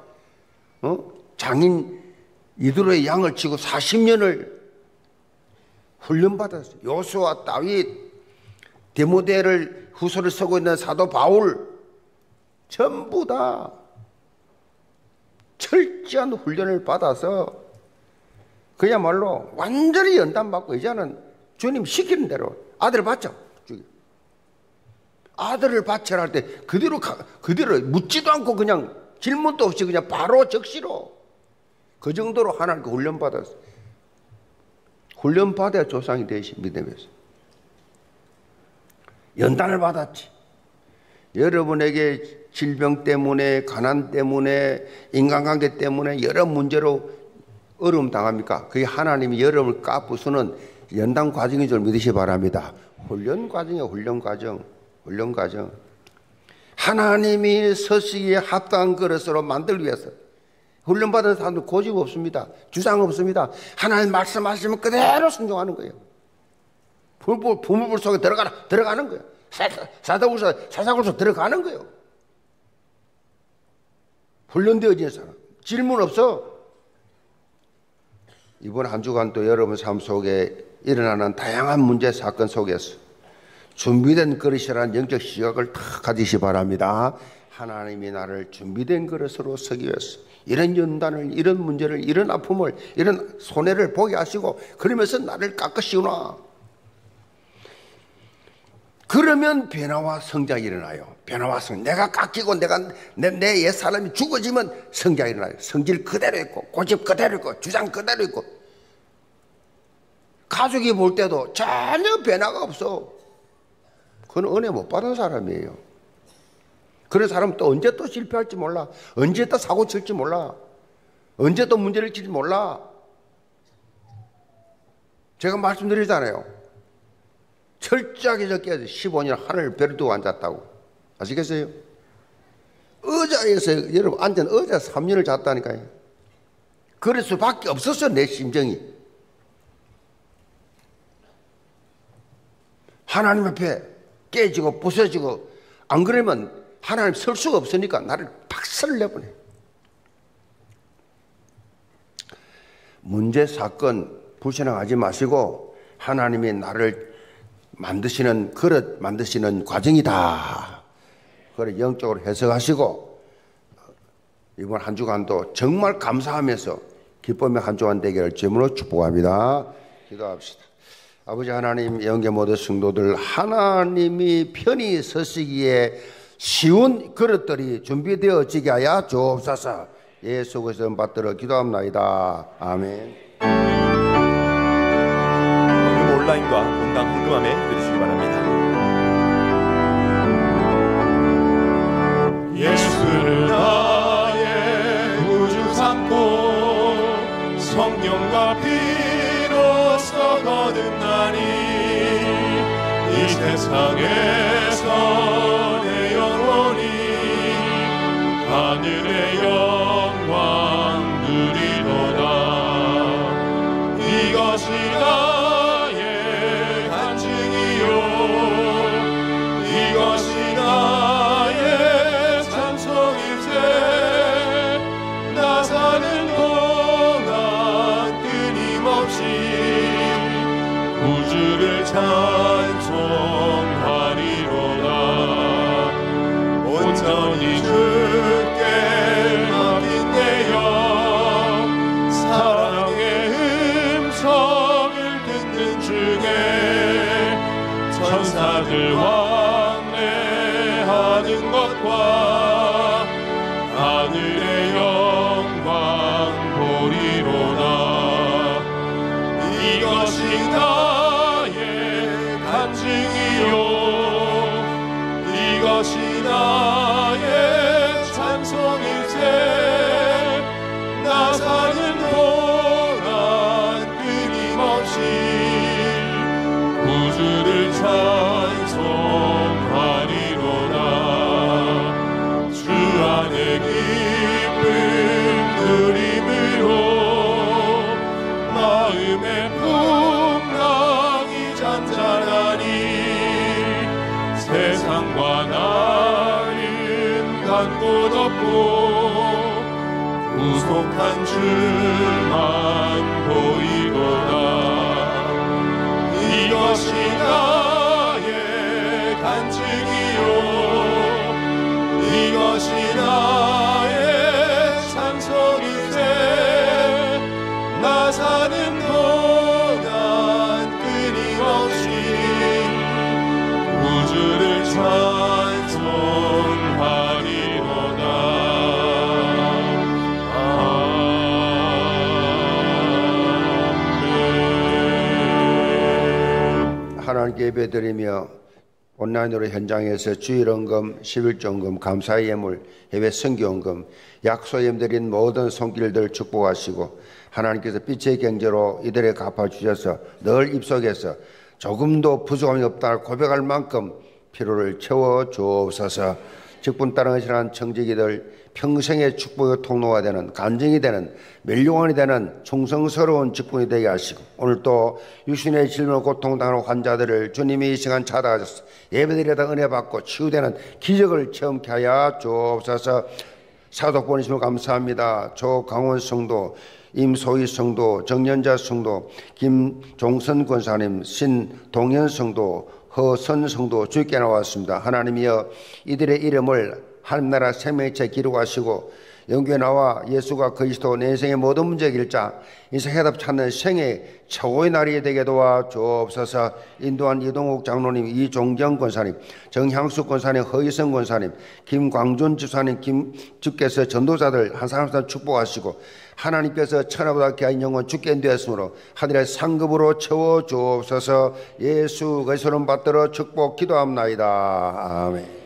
장인 이드로의 양을 치고 40년을 훈련받았어요. 요수아, 다윗, 디모데를 후서를 쓰고 있는 사도 바울 전부 다 철저한 훈련을 받아서 그야말로 완전히 연단받고 이제는 주님 시키는 대로 아들을 바쳐. 아들을 바쳐라 할 때 그대로 묻지도 않고 그냥 질문도 없이 그냥 바로 적시로 그 정도로 하나님께 훈련받았어요. 훈련받아야 조상이 되신 믿음에서. 연단을 받았지. 여러분에게 질병 때문에, 가난 때문에, 인간관계 때문에 여러 문제로 어려움 당합니까? 그게 하나님이 여러분을 까부수는 연단 과정인 줄 믿으시 바랍니다. 훈련 과정이에요. 훈련 과정. 훈련 과정. 하나님이 서시기에 합당한 그릇으로 만들기 위해서 훈련받은 사람들 고집 없습니다. 주장 없습니다. 하나님 말씀하시면 그대로 순종하는 거예요. 부물불 속에 들어가는 거예요. 사사굴 들어가는 거예요. 훈련되어진 사람. 질문 없어. 이번 한 주간 또 여러분 삶 속에 일어나는 다양한 문제 사건 속에서 준비된 그릇이라는 영적 시각을 다 가지시 바랍니다. 하나님이 나를 준비된 그릇으로 서기 위해서 이런 연단을, 이런 문제를, 이런 아픔을, 이런 손해를 보게 하시고 그러면서 나를 깎으시구나. 그러면 변화와 성장이 일어나요. 변화와 성장. 내가 깎이고 내 옛 사람이 죽어지면 성장이 일어나요. 성질 그대로 있고 고집 그대로 있고 주장 그대로 있고 가족이 볼 때도 전혀 변화가 없어. 그건 은혜 못 받은 사람이에요. 그런 사람은 또 언제 또 실패할지 몰라. 언제 또 사고 칠지 몰라. 언제 또 문제를 일지 몰라. 제가 말씀드리잖아요. 철저하게 적게 15년 하늘을 배를 두고 앉았다고. 아시겠어요? 의자에서 여러분 앉은 의자에서 3년을 잤다니까요. 그럴 수밖에 없었어요. 내 심정이. 하나님 앞에 깨지고 부서지고 안 그러면 하나님 설 수가 없으니까 나를 박살을 내보내. 문제 사건 불신앙하지 마시고 하나님이 나를 만드시는 그릇 만드시는 과정이다. 그래 영적으로 해석하시고 이번 한 주간도 정말 감사하면서 기쁨의 한 주간 되기를 주님으로 축복합니다. 기도합시다. 아버지 하나님, 영계 모든 성도들 하나님이 편히 서시기에 쉬운 그릇들이 준비되어지게 하여 주옵소서. 예수 그리스도 받들어 기도합나이다. 아멘. 헌금 온라인과 본당 헌금함에 드리시기 바랍니다. 예수를 나의 구주 삼고 성령과 피로써 거듭나니 이 세상에서 내 영혼이 하늘의 영광 누리도다. 이것이 나의 안고 덮고 구속한 주만 보이도다. 이것이 나의 간증이요 이것이 나의 찬송인세. 나 사는 동안 끊임없이 우주를 찬송하리로다. 하나님께 예배드리며 온라인으로 현장에서 주일헌금, 11조헌금, 감사의 예물, 해외 선교헌금, 약소예물 드린 모든 손길들 축복하시고 하나님께서 빛의 경제로 이들에게 갚아주셔서 늘 입속에서 조금도 부족함이 없다 고백할 만큼 필요를 채워 주옵소서. 직분 따르시는 청지기들 평생의 축복의 통로가 되는 간증이 되는 멸류관이 되는 충성스러운 직분이 되게 하시고 오늘 또 육신의 질병 고통당하는 환자들을 주님이 이 시간 찾아가셔서 예배드리다 은혜 받고 치유되는 기적을 체험케 하여 주옵소서. 사독 보내심을 감사합니다. 조강원 성도, 임소희 성도, 정연자 성도, 김종선 권사님, 신동현 성도, 허선 성도 주께 나왔습니다. 하나님이여 이들의 이름을 하늘나라 생명체 기록하시고 영교에 나와 예수가 그리스도 내 인생의 모든 문제 길자 인생 해답 찾는 생의 최고의 날이 되게 도와 주옵소서. 인도한 이동욱 장로님, 이종경 권사님, 정향수 권사님, 허희성 권사님, 김광준 집사님, 주께서 전도자들 한 사람 한 사람 축복하시고 하나님께서 천하보다 귀한 영혼 주께 인도했으므로 하늘의 상급으로 채워 주옵소서. 예수 그리스도를 받들어 축복 기도합나이다. 아멘.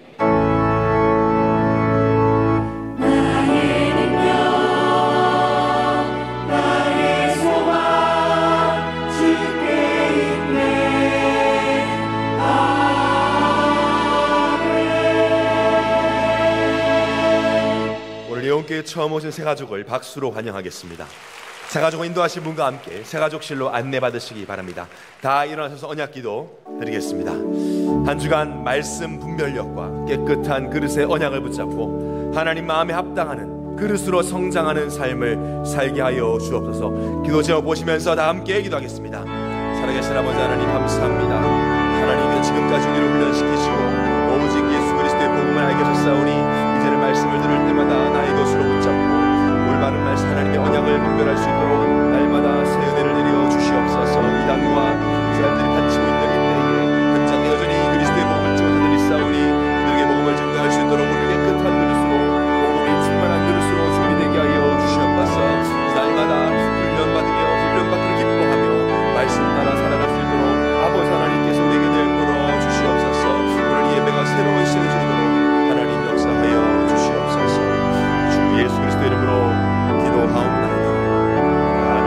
예원교회 처음 오신 새가족을 박수로 환영하겠습니다. 새가족을 인도하신 분과 함께 새가족실로 안내받으시기 바랍니다. 다 일어나셔서 언약기도 드리겠습니다. 한 주간 말씀 분별력과 깨끗한 그릇의 언약을 붙잡고 하나님 마음에 합당하는 그릇으로 성장하는 삶을 살게 하여 주옵소서. 기도 제목 보시면서 다 함께 기도하겠습니다. 살아계신 아버지 하나님 감사합니다. 하나님께서 지금까지 우리를 훈련시키시고 오직 예수 그리스도의 복음을 알게 하셨사오니 이제는 말씀을 들을 때마다 나의 것으로 붙잡고 올바른 말씀 하나님의 언약을 분별할 수 있도록 날마다 새 은혜를 내려 주시옵소서. 이단과 이스라엘들이 갇히고 있는 이때에 현장에 여전히 그리스도의 복음을 찍은 자들이 싸우니 그들에게 복음을 증거할 수 있도록 우리 깨끗한 그릇으로 복음이 충만한 그릇으로 준비되게 하여 주시옵소서. 날마다 훈련받으며 훈련받기를 기뻐하며 말씀 따라 살아갈 수 있도록 아버지 하나님께서 우리에게 내버려 주시옵소서. 오늘 이 예배가 새로운 시간이 되도록 하나님 역사하여 주시옵소서. 주 예수 그리스도 이름으로 기도하옵나이다. 아멘.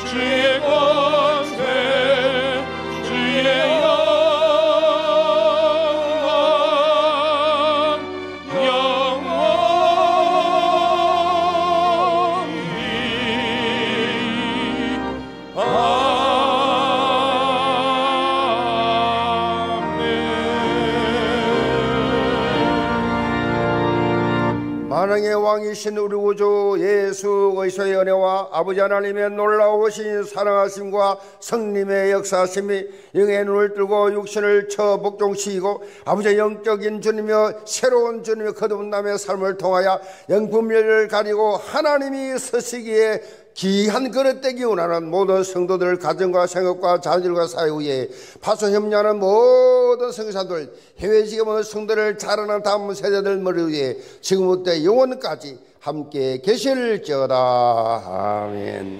주의 권세 왕이신 우리 구주 예수 그리스도의 은혜와 아버지 하나님의 놀라우신 사랑하심과 성님의 역사하심이 영의 눈을 뜨고 육신을 처 복종시키고 아버지의 영적인 주님이여 새로운 주님의 거듭남의 삶을 통하여 영분별을 가리고 하나님이 서시기에 귀한 그릇되기 원하는 모든 성도들 가정과 생업과 자녀들과 사회 위에 파송 협력하는 모든 성사들 해외 지금 성도를 자라는 다음 세대들 머리 위에 지금부터 영원까지 함께 계실지어다. 아멘.